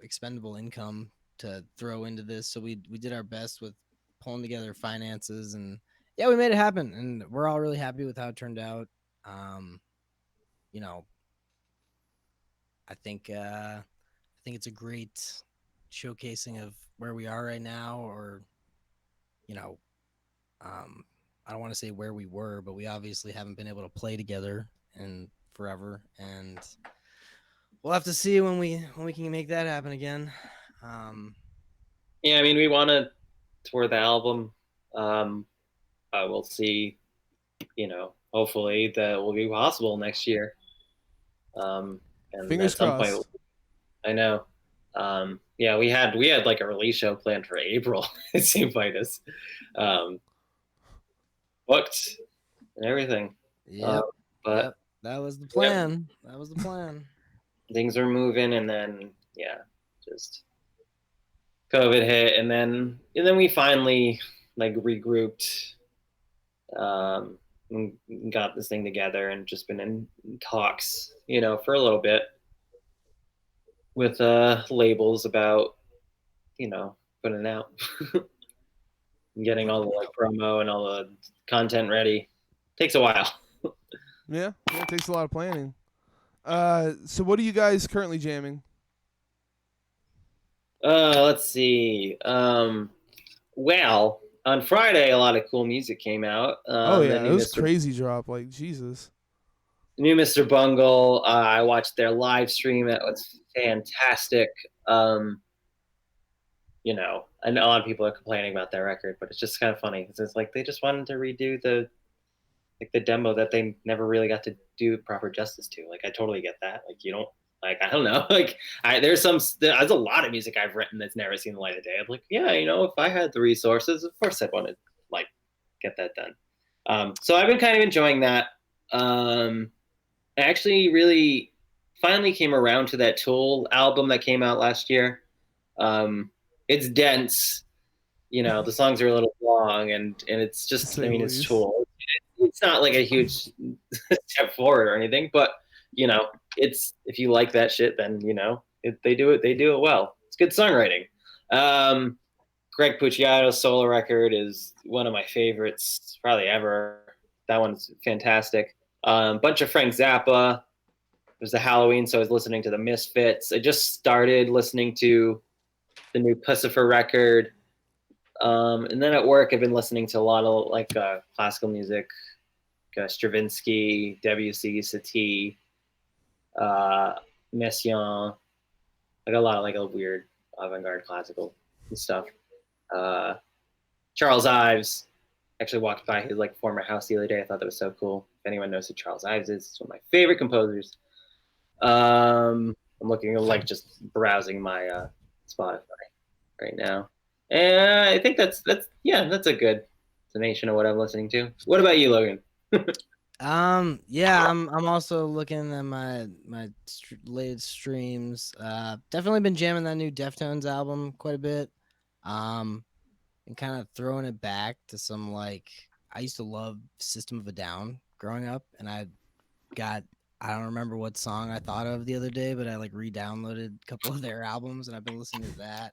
expendable income to throw into this, so we did our best with pulling together finances, and yeah, we made it happen, and we're all really happy with how it turned out. um you know I think it's a great showcasing of where we are right now, or you know um I don't want to say where we were, but we obviously haven't been able to play together in forever, and we'll have to see when we can make that happen again. um Yeah, I mean, we want to tour the album. Um, we'll see. Hopefully that will be possible next year. And Fingers at some point, crossed. I know. Yeah, we had like a release show planned for April. It seemed like us um, booked and everything. Uh, Yep. but Yep. That was the yep, plan. That was the plan. things are moving, and then yeah, just COVID hit, and then we finally like regrouped, um, and got this thing together, and just been in talks, for a little bit with labels about putting it out, getting all the like promo and all the content ready. Takes a while. Yeah, yeah, it takes a lot of planning. So what are you guys currently jamming? Let's see. Well, on Friday, a lot of cool music came out. Oh The yeah, it new was Mr. crazy drop. Like Jesus. Bungle. I watched their live stream. It was fantastic. Um, I know a lot of people are complaining about their record, but it's just kind of funny because it's like they just wanted to redo the demo that they never really got to do proper justice to. Like I totally get that. Like you don't like I don't know. Like there's a lot of music I've written that's never seen the light of day. I'm like, yeah, if I had the resources, of course I'd want to like get that done. So I've been kind of enjoying that. I actually really finally came around to that Tool album that came out last year. Um, it's dense. The songs are a little long, and it's To just, say I the mean, it's least. Tool. It's not like a huge step forward or anything, but it's if you like that shit, then they do it well. It's good songwriting. Um, Greg Puciato's solo record is one of my favorites, probably ever. That one's fantastic. Bunch of Frank Zappa. It was the Halloween, so I was listening to the Misfits. I just started listening to the new Pussifer record. And then at work, I've been listening to a lot of like classical music, Stravinsky, Debussy, Satie, uh, Messiaen, like a lot of like a weird avant-garde classical stuff. Uh, Charles Ives. Actually walked by his like former house the other day. I thought that was so cool. If anyone knows who Charles Ives is, it's one of my favorite composers. I'm looking like just browsing my Spotify right now, and I think that's a good summation of what I'm listening to. What about you, Logan? Yeah, I'm also looking at my latest streams. Definitely been jamming that new Deftones album quite a bit. And kind of throwing it back to some like I used to love System of a Down growing up, and I don't remember what song I thought of the other day, but I like re-downloaded a couple of their albums, and I've been listening to that.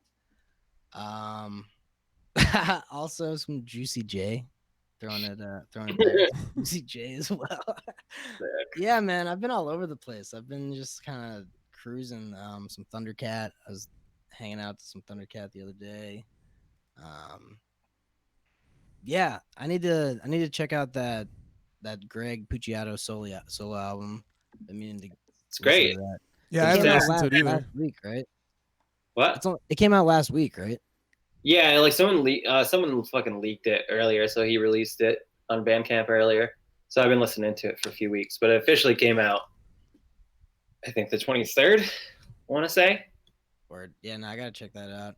Also some Juicy J, throwing it back to Juicy J as well. Yeah, man, I've been all over the place. I've been just kind of cruising. Some Thundercat. I was hanging out to some Thundercat the other day. Yeah, I need to check out that Greg Puciato solo album. I mean, It's listen great. to that. Yeah, I It came haven't out listened to it either. last week, right? What? It came out last week, right? Yeah, like someone fucking leaked it earlier, so he released it on Bandcamp earlier. So I've been listening to it for a few weeks, but it officially came out, I think the 23rd. I want to say. Or yeah, no, I gotta check that out.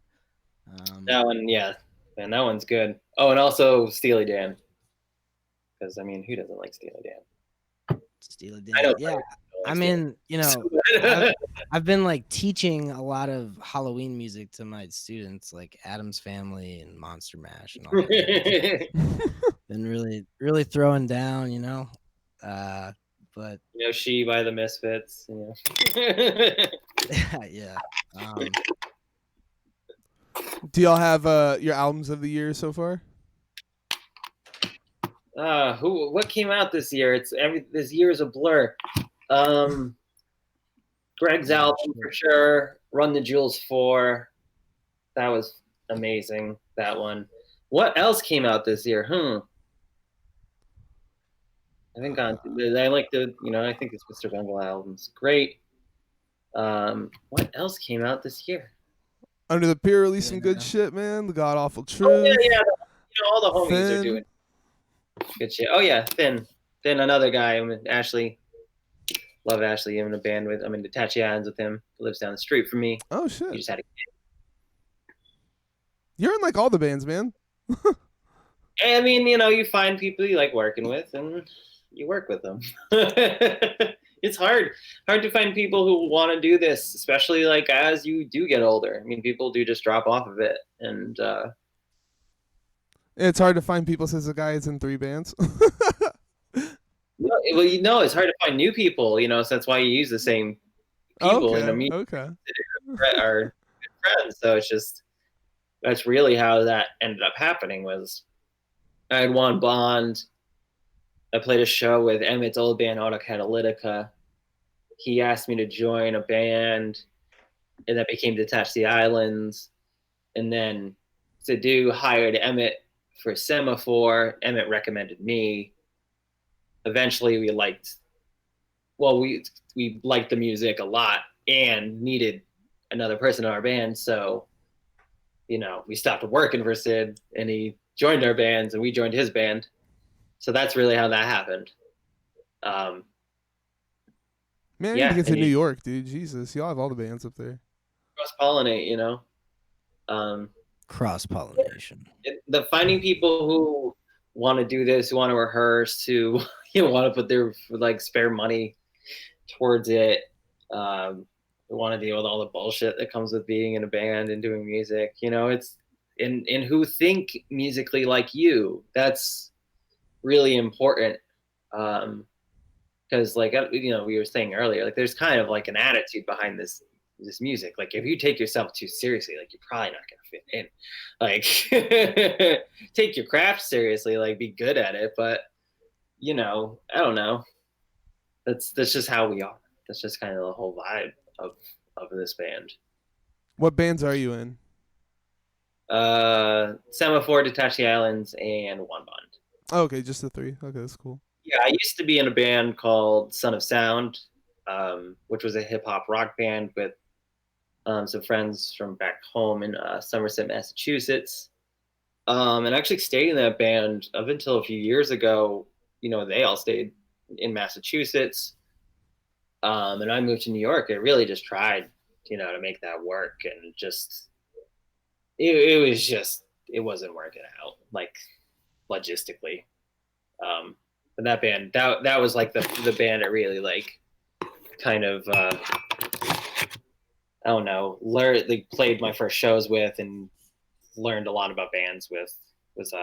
That one, yeah, man, that one's good. Oh, and also Steely Dan, because I mean, who doesn't like Steely Dan? Steely I Dan. don't. Yeah, Like I Steely mean, you know, Dan. I've been like teaching a lot of Halloween music to my students, like Adam's Family and Monster Mash and all that. Been really throwing down, you know. But You know, She by the Misfits. You know. yeah. Do y'all have your albums of the year so far? What came out this year? This year is a blur. Greg's album for sure. Run the Jewels 4. That was amazing. That one. What else came out this year? I think I like I think it's Mr. Bungle album's great. What else came out this year? Under the Pier released some good shit, man. The God Awful Truth. Oh, yeah. All the homies Finn. are doing good shit. Oh yeah, Finn, another guy. Ashley. Love Ashley. I'm in a band with. I'm in Detached Islands with him. He lives down the street from me. Oh shit. He just had a kid. You're in like all the bands, man. I mean, you find people you like working with, and you work with them. It's hard to find people who want to do this, especially like as you do get older. I mean, people do just drop off of it, and it's hard to find people since the guy is in 3 bands. well, it's hard to find new people. So that's why you use the same people. Okay. Okay. Are good friends, so it's just that's really how that ended up happening. Was I had Juan Bond. I played a show with Emmett's old band, Autocatalytica. He asked me to join a band, and that became Detached Islands. And then Sadu hired Emmett for Semaphore. Emmett recommended me. Eventually, we liked the music a lot and needed another person in our band. So, we stopped working for Sid, and he joined our bands, and we joined his band. So that's really how that happened. Man, you need to get to New York, dude. Jesus, y'all have all the bands up there. Cross-pollinate, Cross-pollination. The finding people who want to do this, who want to rehearse, who want to put their spare money towards it, who want to deal with all the bullshit that comes with being in a band and doing music. It's and who think musically like you. That's really important. Because we were saying earlier, there's kind of like an attitude behind this music. Like if you take yourself too seriously, you're probably not gonna fit in. Take your craft seriously, be good at it. But I don't know. That's just how we are. That's just kind of the whole vibe of this band. What bands are you in? Semaphore, Detached Islands, and Juan Bond. Oh, okay, just the 3. Okay, that's cool. Yeah, I used to be in a band called Son of Sound, which was a hip-hop rock band with some friends from back home in Somerset, Massachusetts. And I actually stayed in that band up until a few years ago. They all stayed in Massachusetts. And I moved to New York. I really just tried, to make that work. And it wasn't working out, logistically. But that band, that was the band I really kind of I don't know, played my first shows with and learned a lot about bands with was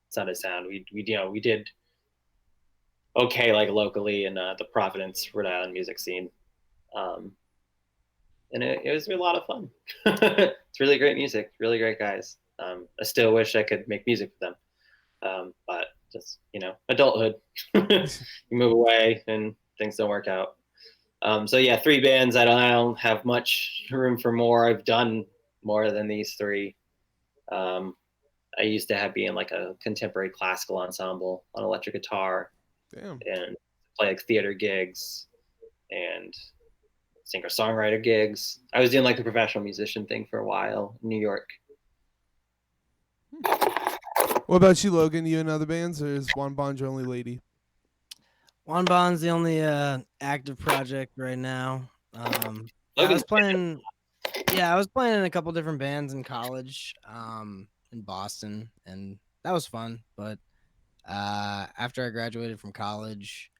Sunday Sound. We did okay like locally in the Providence, Rhode Island music scene, um, and it was a lot of fun. It's really great music, really great guys. I still wish I could make music with them, but just adulthood. You move away and things don't work out. So yeah, 3 bands. I don't have much room for more. I've done more than these 3. Um, I used to have be in like a contemporary classical ensemble on electric guitar Damn. and play like theater gigs and singer songwriter gigs. I was doing like the professional musician thing for a while in New York. What about you, Logan? You in other bands, or is Juan Bond your only lady? Juan Bond's the only active project right now. I Logan's was playing. Yeah, I was playing in a couple different bands in college, in Boston, and that was fun. But after I graduated from college,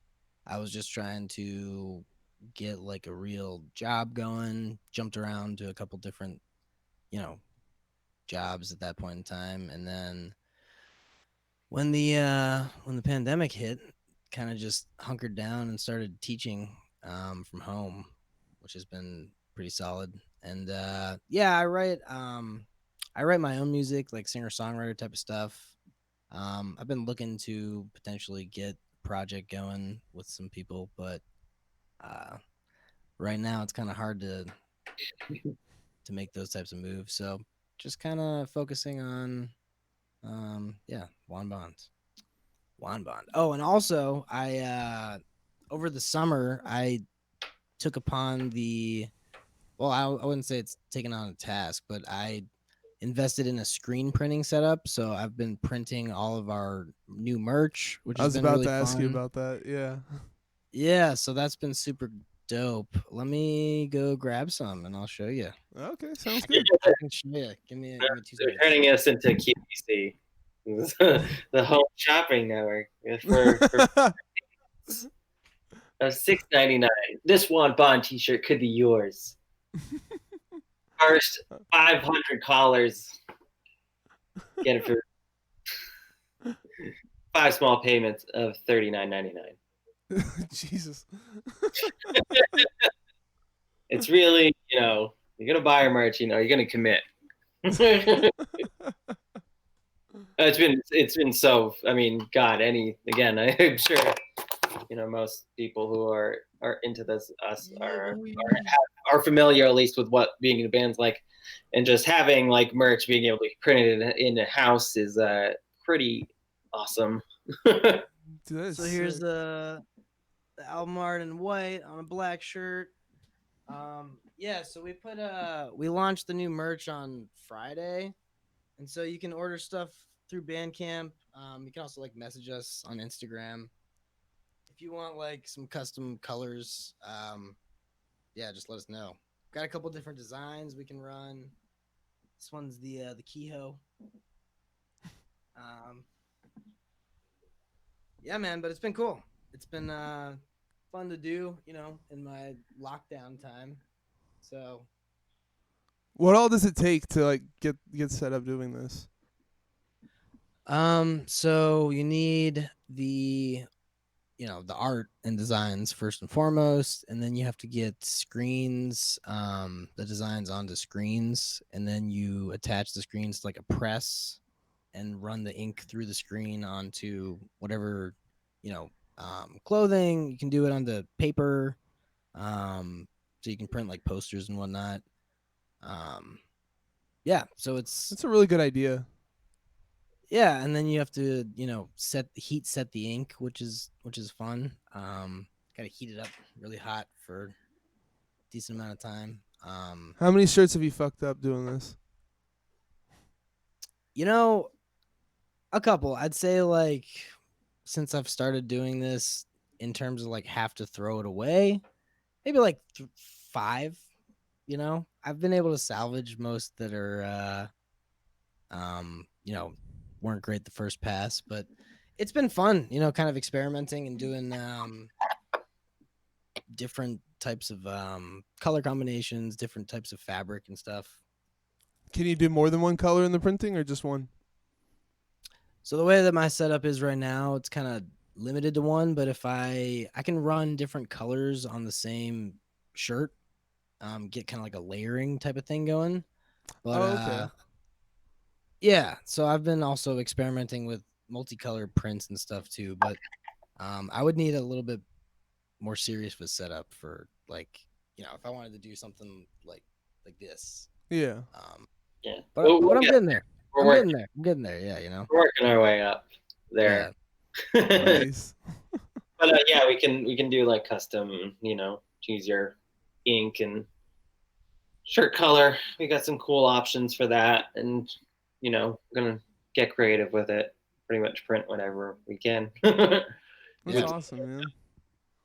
I was just trying to get like a real job going. Jumped around to a couple different, you know, jobs at that point in time, and then when the pandemic hit, kind of just hunkered down and started teaching from home, which has been pretty solid. And yeah, I write my own music, like singer songwriter type of stuff. I've been looking to potentially get a project going with some people, but uh, right now it's kind of hard to make those types of moves. So just kind of focusing on yeah, Juan Bond. Juan Bond. Oh, and also I over the summer I took upon the well, I wouldn't say it's taken on a task, but I invested in a screen printing setup. So I've been printing all of our new merch, which I has was been about really to ask you fun. about that. Yeah. Yeah, so that's been super dope. Let me go grab some and I'll show you. Okay, sounds good. I can show you. Give me 2 seconds. They're turning us into QVC, the home shopping network for $6.99. This Juan Bond T-shirt could be yours. First 500 callers get it for 5 small payments of $39.99. Jesus. It's really, you're gonna buy our merch, you're gonna commit. It's been so. I mean, God, I'm sure most people who are into this us are familiar at least with what being in a band's like, and just having like merch being able to be printed in a house is pretty awesome. Dude, So here's the album art in white on a black shirt. Yeah, so we launched the new merch on Friday, and so you can order stuff through Bandcamp. You can also like message us on Instagram if you want like some custom colors. Yeah, just let us know. Got a couple different designs we can run. This one's the Kehoe. Yeah, man, but it's been cool. It's been fun to do, in my lockdown time. So what all does it take to like get set up doing this? so you need the art and designs first and foremost, and then you have to get screens, the designs onto screens, and then you attach the screens to like a press and run the ink through the screen onto whatever, clothing. You can do it onto paper, so you can print like posters and whatnot. Yeah, so That's a really good idea. yeah, and then you have to set the ink, which is fun. Gotta heat it up really hot for a decent amount of time. How many shirts have you fucked up doing this? A couple. I'd say like since I've started doing this, in terms of like have to throw it away, maybe like 5. I've been able to salvage most that are weren't great the first pass, but it's been fun, kind of experimenting and doing different types of color combinations, different types of fabric and stuff. Can you do more than one color in the printing, or just one? So the way that my setup is right now, it's kind of limited to one, but if I can run different colors on the same shirt, get kind of like a layering type of thing going. But Oh, okay. yeah, so I've been also experimenting with multicolored prints and stuff too, but I would need a little bit more serious of a setup for like, if I wanted to do something like this. Yeah. Yeah. But We'll I'm get, getting there. we're I'm working, getting there. I'm getting there. Yeah. we're working our way up there. Yeah. Nice. But yeah, we can do like custom, choose your ink and shirt color. We got some cool options for that, and we're gonna get creative with it. Pretty much print whatever we can, and That's awesome, man.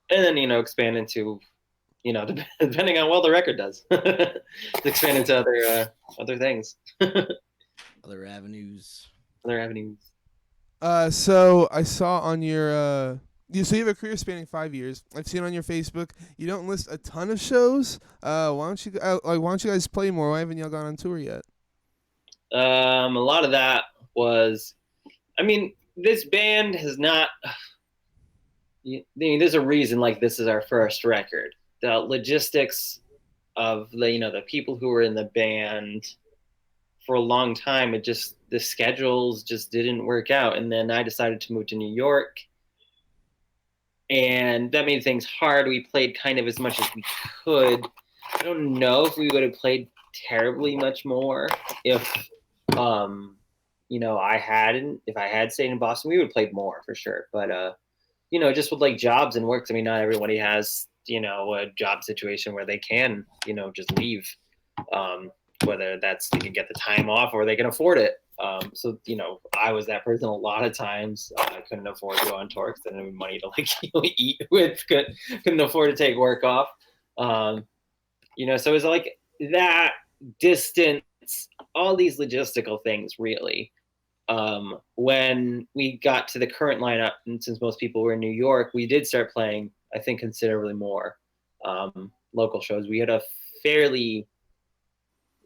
then expand into, depending on what the record does, expand into other things, Other avenues. other avenues. So I saw on your so you have a career spanning 5 years. I've seen on your Facebook you don't list a ton of shows. Why don't you guys play more? Why haven't y'all gone on tour yet? A lot of that was, I mean, this band has not. There's a reason like this is our first record. The logistics of the people who were in the band for a long time, the schedules just didn't work out, and then I decided to move to New York, and that made things hard. We played kind of as much as we could. I don't know if we would have played terribly much more if if I had stayed in Boston. We would have played more for sure, but just with like jobs and works, I mean, not everybody has a job situation where they can just leave, whether that's they can get the time off or they can afford it. So I was that person a lot of times. I couldn't afford to go on tour because I didn't have money to like eat with. Couldn't afford to take work off. So it was like that distance, all these logistical things really. When we got to the current lineup, and since most people were in New York, we did start playing, I think, considerably more local shows. We had a fairly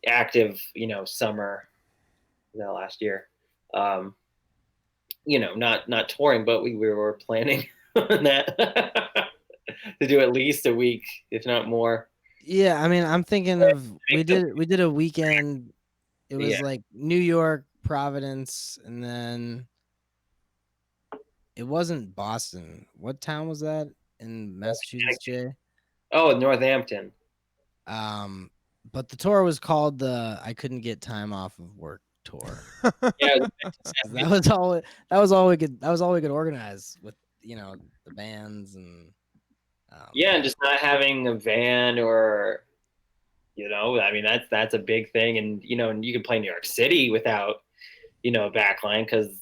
active, summer last year. Not touring, but we were planning on that to do at least a week, if not more. Yeah, I mean, I'm thinking of we did a weekend. It was like New York, Providence, and then it wasn't Boston. What town was that in Massachusetts, Jay? Oh, Northampton. But the tour was called the I couldn't get time off of work tour. Yeah, that was all we could organize with the bands and and just not having a van or I mean that's a big thing, and and you can play New York City without a backline because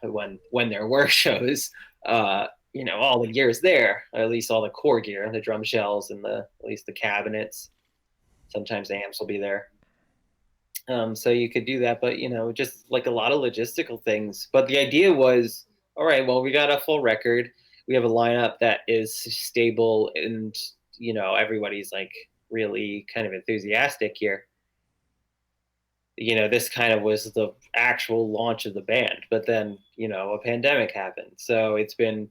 when there were shows, all the gear is there, at least all the core gear, the drum shells and at least the cabinets. Sometimes the amps will be there. So you could do that, but just like a lot of logistical things. But the idea was, all right, well, we got a full record. We have a lineup that is stable, and everybody's like really kind of enthusiastic here. This kind of was the actual launch of the band, but then a pandemic happened, so it's been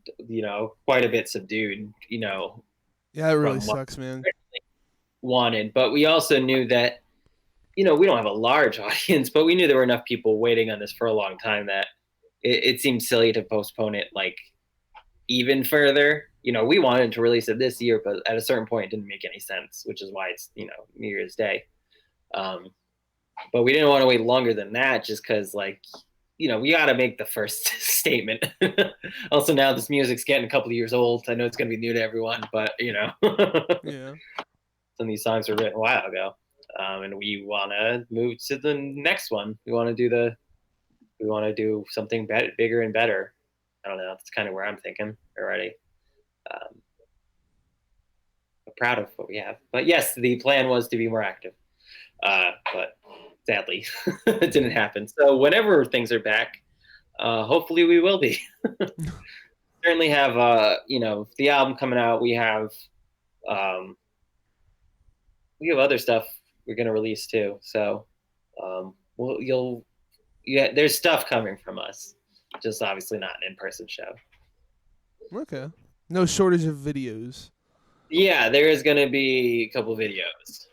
quite a bit subdued. Yeah, it really sucks, man. Wanted, but we also knew that we don't have a large audience, but we knew there were enough people waiting on this for a long time that it seemed silly to postpone it like even further. We wanted to release it this year, but at a certain point it didn't make any sense, which is why it's New Year's Day. But we didn't want to wait longer than that, just because we got to make the first statement. Also, now this music's getting a couple of years old. I know it's going to be new to everyone, but Yeah. Some of these songs were written a while ago, and we want to move to the next one. We want to do something bigger and better. I don't know. That's kind of where I'm thinking already. I'm proud of what we have, but yes, the plan was to be more active, but sadly, it didn't happen. So whenever things are back, hopefully we will be. Certainly have the album coming out. We have other stuff we're going to release too. So there's stuff coming from us. just obviously not an in-person show. Okay. No shortage of videos. Yeah, there is going to be a couple videos.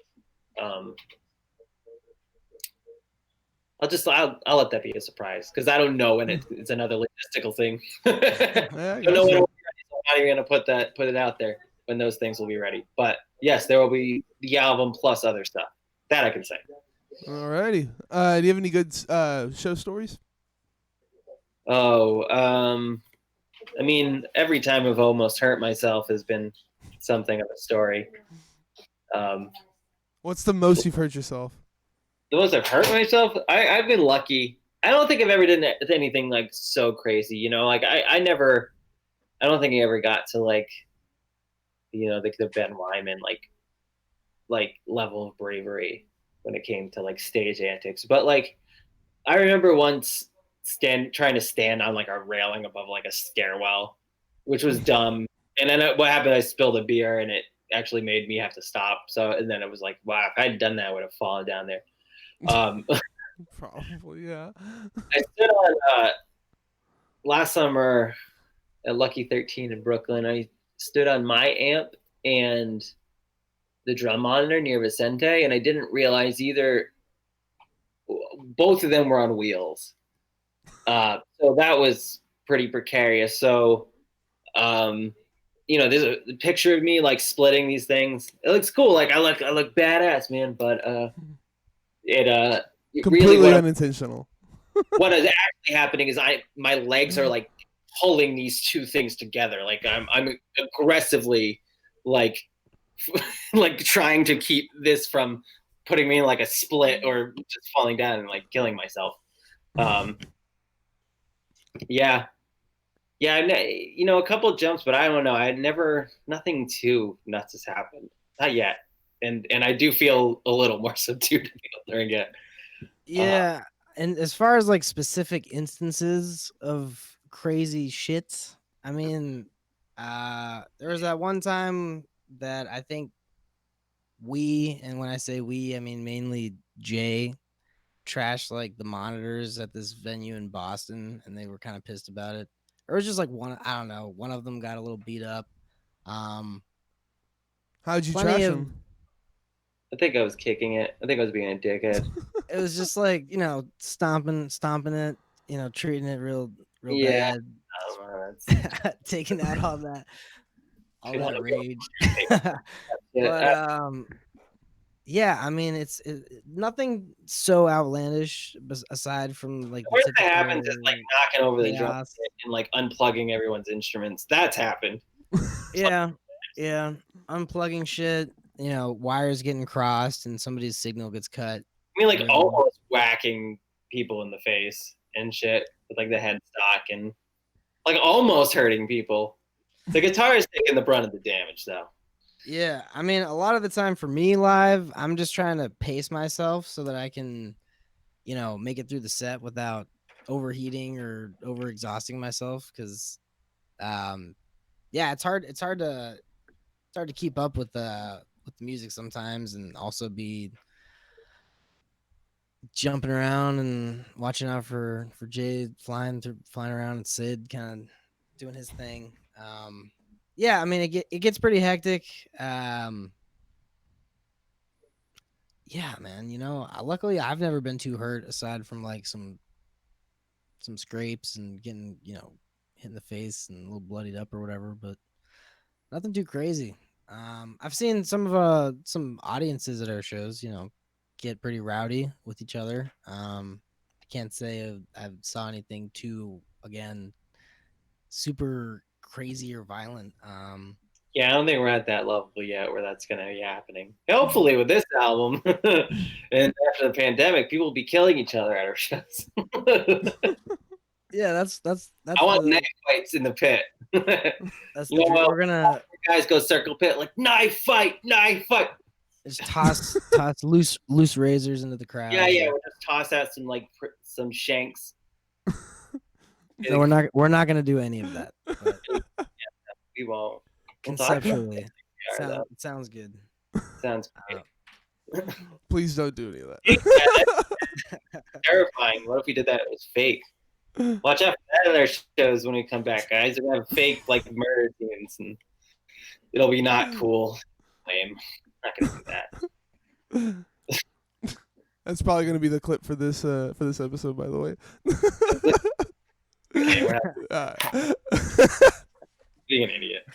I'll let that be a surprise because I don't know when it's another logistical thing. I don't know when it'll be ready, so I'm not even gonna put it out there when those things will be ready. But yes, there will be the album plus other stuff. That I can say. Alrighty. Do you have any good show stories? Oh, I mean, every time I've almost hurt myself has been something of a story. What's the most you've hurt yourself? The most I've hurt myself, I've been lucky. I don't think I've ever done anything like so crazy. You know, like I don't think I ever got to like, you know, the Ben Wyman like level of bravery when it came to like stage antics. But like, I remember once trying to stand on like a railing above like a stairwell, which was dumb. And then what happened? I spilled a beer, and it actually made me have to stop. So, and then it was like, wow, if I had done that, I would have fallen down there. Probably, yeah. I stood on last summer at Lucky 13 in Brooklyn. I stood on my amp and the drum monitor near Vicente, and I didn't realize either. Both of them were on wheels, so that was pretty precarious. So, you know, there's a picture of me like splitting these things. It looks cool. Like I look badass, man. But it completely really unintentional. what is actually happening is my legs are like pulling these two things together. Like I'm aggressively like like trying to keep this from putting me in like a split or just falling down and like killing myself. Yeah. Yeah, you know, a couple jumps, but I don't know. Nothing too nuts has happened. Not yet. And I do feel a little more subdued during it. Yeah, and as far as like specific instances of crazy shit, I mean, there was that one time that I think and when I say we, I mean mainly Jay, trashed like the monitors at this venue in Boston, and they were kind of pissed about it. Or it was just like I don't know, one of them got a little beat up. How'd you Plenty trash of him? I think I was kicking it. I think I was being a dickhead. It was just like, you know, stomping it, you know, treating it real Yeah. bad, That's taking out all that rage. yeah. But yeah, I mean, it's nothing so outlandish aside from like The the worst that typical happens is like knocking over the drum chaos. kit and like unplugging everyone's instruments. That's happened. Yeah, yeah, unplugging shit. You know, wires getting crossed and somebody's signal gets cut. I mean, like Really? almost whacking people in the face and shit with like the headstock and like almost hurting people. The guitar is taking the brunt of the damage, though. Yeah, I mean, a lot of the time for me live, I'm just trying to pace myself so that I can, you know, make it through the set without overheating or over exhausting myself. Because, yeah, it's hard to keep up with the music sometimes, and also be jumping around and watching out for Jay flying around, and Sid kind of doing his thing. Yeah, I mean, it gets pretty hectic. Yeah, man, you know, luckily I've never been too hurt aside from like some scrapes and getting, you know, hit in the face and a little bloodied up or whatever, but nothing too crazy. I've seen some audiences at our shows, you know, get pretty rowdy with each other. I can't say I've saw anything too, again, super crazy or violent. Yeah, I don't think we're at that level yet where that's going to be happening. Hopefully, with this album and after the pandemic, people will be killing each other at our shows. Yeah, that's I want knife fights in the pit. that's You know the what? we're gonna Guys go circle pit like knife fight. just toss loose razors into the crowd. Yeah, we'll just toss out some like some shanks. No, we're not gonna do any of that. But We won't. conceptually, sounds good. Sounds great. Please don't do any of that. Terrifying. What if we did that? It was fake. Watch out for that in our shows when we come back, guys. We're gonna have fake like murder scenes, and it'll be not cool. Lame. Not gonna do that. That's probably gonna be the clip for this episode, by the way. Okay, we're not Uh, being an idiot.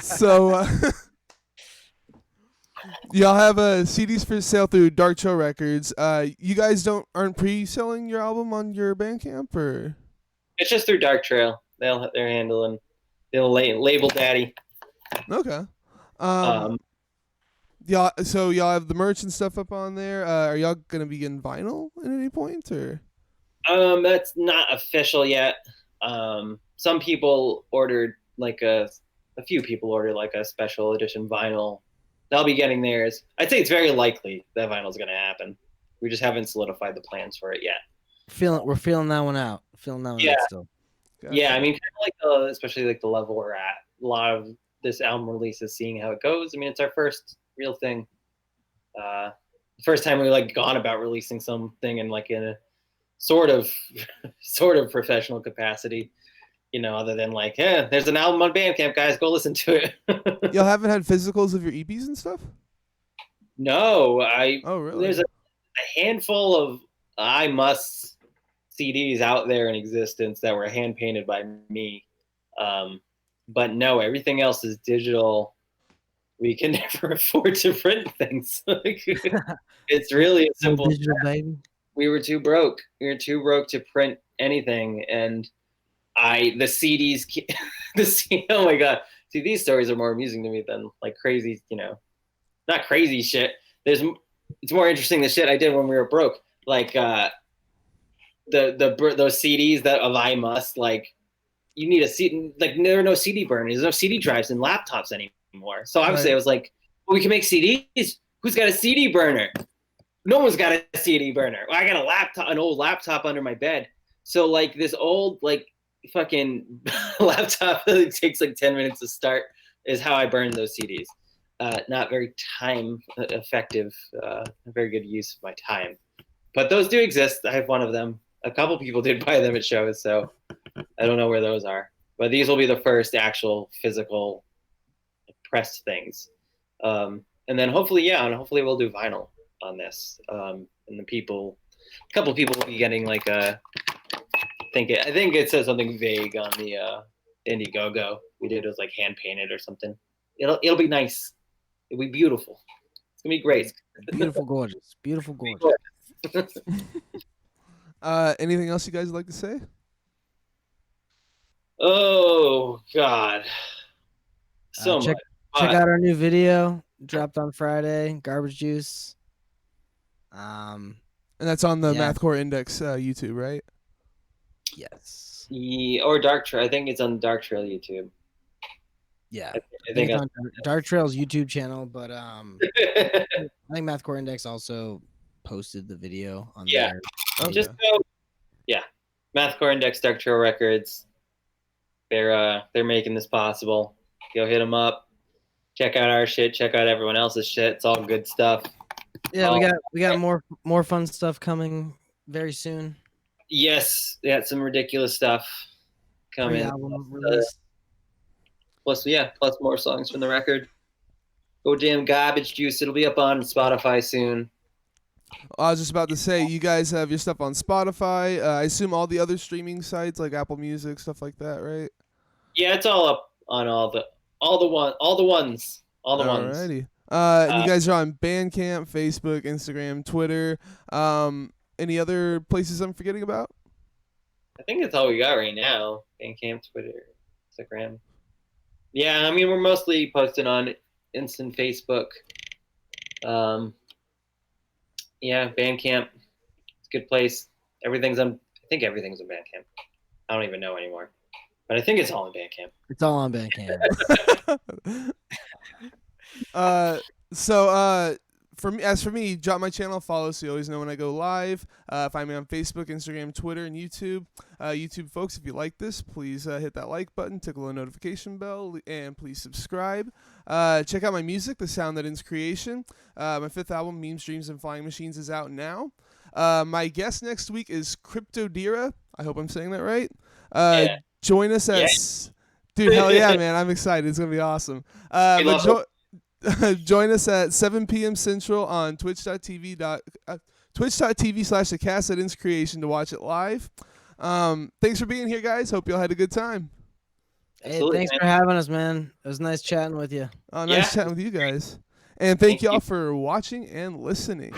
so y'all have CDs for sale through Dark Trail Records. You guys aren't pre-selling your album on your Bandcamp, or? It's just through Dark Trail. They're handling. They'll label daddy. Okay. Um, Y'all, so y'all have the merch and stuff up on there. Are y'all gonna be getting vinyl at any point, or? That's not official yet. Some people ordered like a few people ordered like a special edition vinyl. They'll be getting theirs. I'd say it's very likely that vinyl's gonna happen. We just haven't solidified the plans for it yet. We're feeling that one out. Feeling that one Yeah. out still. Gotcha. Yeah, I mean, kind of like especially like the level we're at. A lot of this album release is seeing how it goes. I mean, it's our first real thing. The first time we like gone about releasing something in like in a sort of professional capacity. Other than like, yeah, there's an album on Bandcamp, guys, go listen to it. Y'all haven't had physicals of your EPs and stuff? No, Oh, really? there's a handful of I Must CDs out there in existence that were hand painted by me. But no, everything else is digital. We can never afford to print things. It's really a simple. Digital baby. We were too broke. We were too broke to print anything, and the CDs. Oh my god! See, these stories are more amusing to me than like crazy. Not crazy shit. It's more interesting the shit I did when we were broke. Like those CDs that of I Must, like you need a CD. Like there are no CD burners. There's no CD drives in laptops anymore. So obviously Right. I was like, well, we can make CDs. Who's got a CD burner? No one's got a CD burner. Well, I got an old laptop under my bed. So like this old like fucking laptop that takes like 10 minutes to start is how I burned those CDs. Not very time effective, very good use of my time. But those do exist. I have one of them. A couple people did buy them at shows, so I don't know where those are. But these will be the first actual physical pressed things. And then hopefully we'll do vinyl on this. And a couple people will be getting like I think it says something vague on the Indiegogo. We did it was like hand painted or something. It'll be nice. It'll be beautiful. It's gonna be great. Beautiful, gorgeous. Beautiful, gorgeous. Anything else you guys would like to say? Oh God. So check much. out our new video. Dropped on Friday. Garbage Juice. And that's on the Yeah. Mathcore Index YouTube, right? Yes. Or Dark Trail. I think it's on Dark Trail YouTube. Yeah. I think it's on Dark Trail's YouTube channel, but I think Mathcore Index also posted the video on Yeah. there. Okay. Just go. Yeah. Mathcore Index, Dark Trail Records. They're making this possible. Go hit them up. Check out our shit. Check out everyone else's shit. It's all good stuff. Yeah, we got more fun stuff coming very soon. Yes, yeah, some ridiculous stuff coming. Pre-album release. Plus more songs from the record. Go damn Garbage Juice. It'll be up on Spotify soon. I was just about to say, you guys have your stuff on Spotify. I assume all the other streaming sites like Apple Music, stuff like that, right? Yeah, it's all up on all the ones. Alrighty. And you guys are on Bandcamp, Facebook, Instagram, Twitter. Any other places I'm forgetting about? I think that's all we got right now. Bandcamp, Twitter, Instagram. Yeah, I mean we're mostly posted on Instant Facebook. Yeah, Bandcamp. It's a good place. I think everything's on Bandcamp. I don't even know anymore. But I think it's all on Bandcamp. It's all on Bandcamp. For me, drop my channel, follow so you always know when I go live. Find me on Facebook, Instagram, Twitter, and YouTube. YouTube folks, if you like this, please hit that like button, tickle the notification bell, and please subscribe. Check out my music, The Sound That Ends Creation. My fifth album, Memes, Dreams, and Flying Machines, is out now. My guest next week is Cryptodira. I hope I'm saying that right. Yeah. Join us at Yeah. dude, hell yeah, man. I'm excited. It's going to be awesome. We love Join us at 7 p.m. Central on twitch.tv/the cast at Ins Creation to watch it live. Thanks for being here, guys. Hope y'all had a good time. Hey, Absolutely, thanks man. for having us, man. It was nice chatting with you. Nice Yeah. chatting with you guys. And thank Thank y'all you. for watching and listening.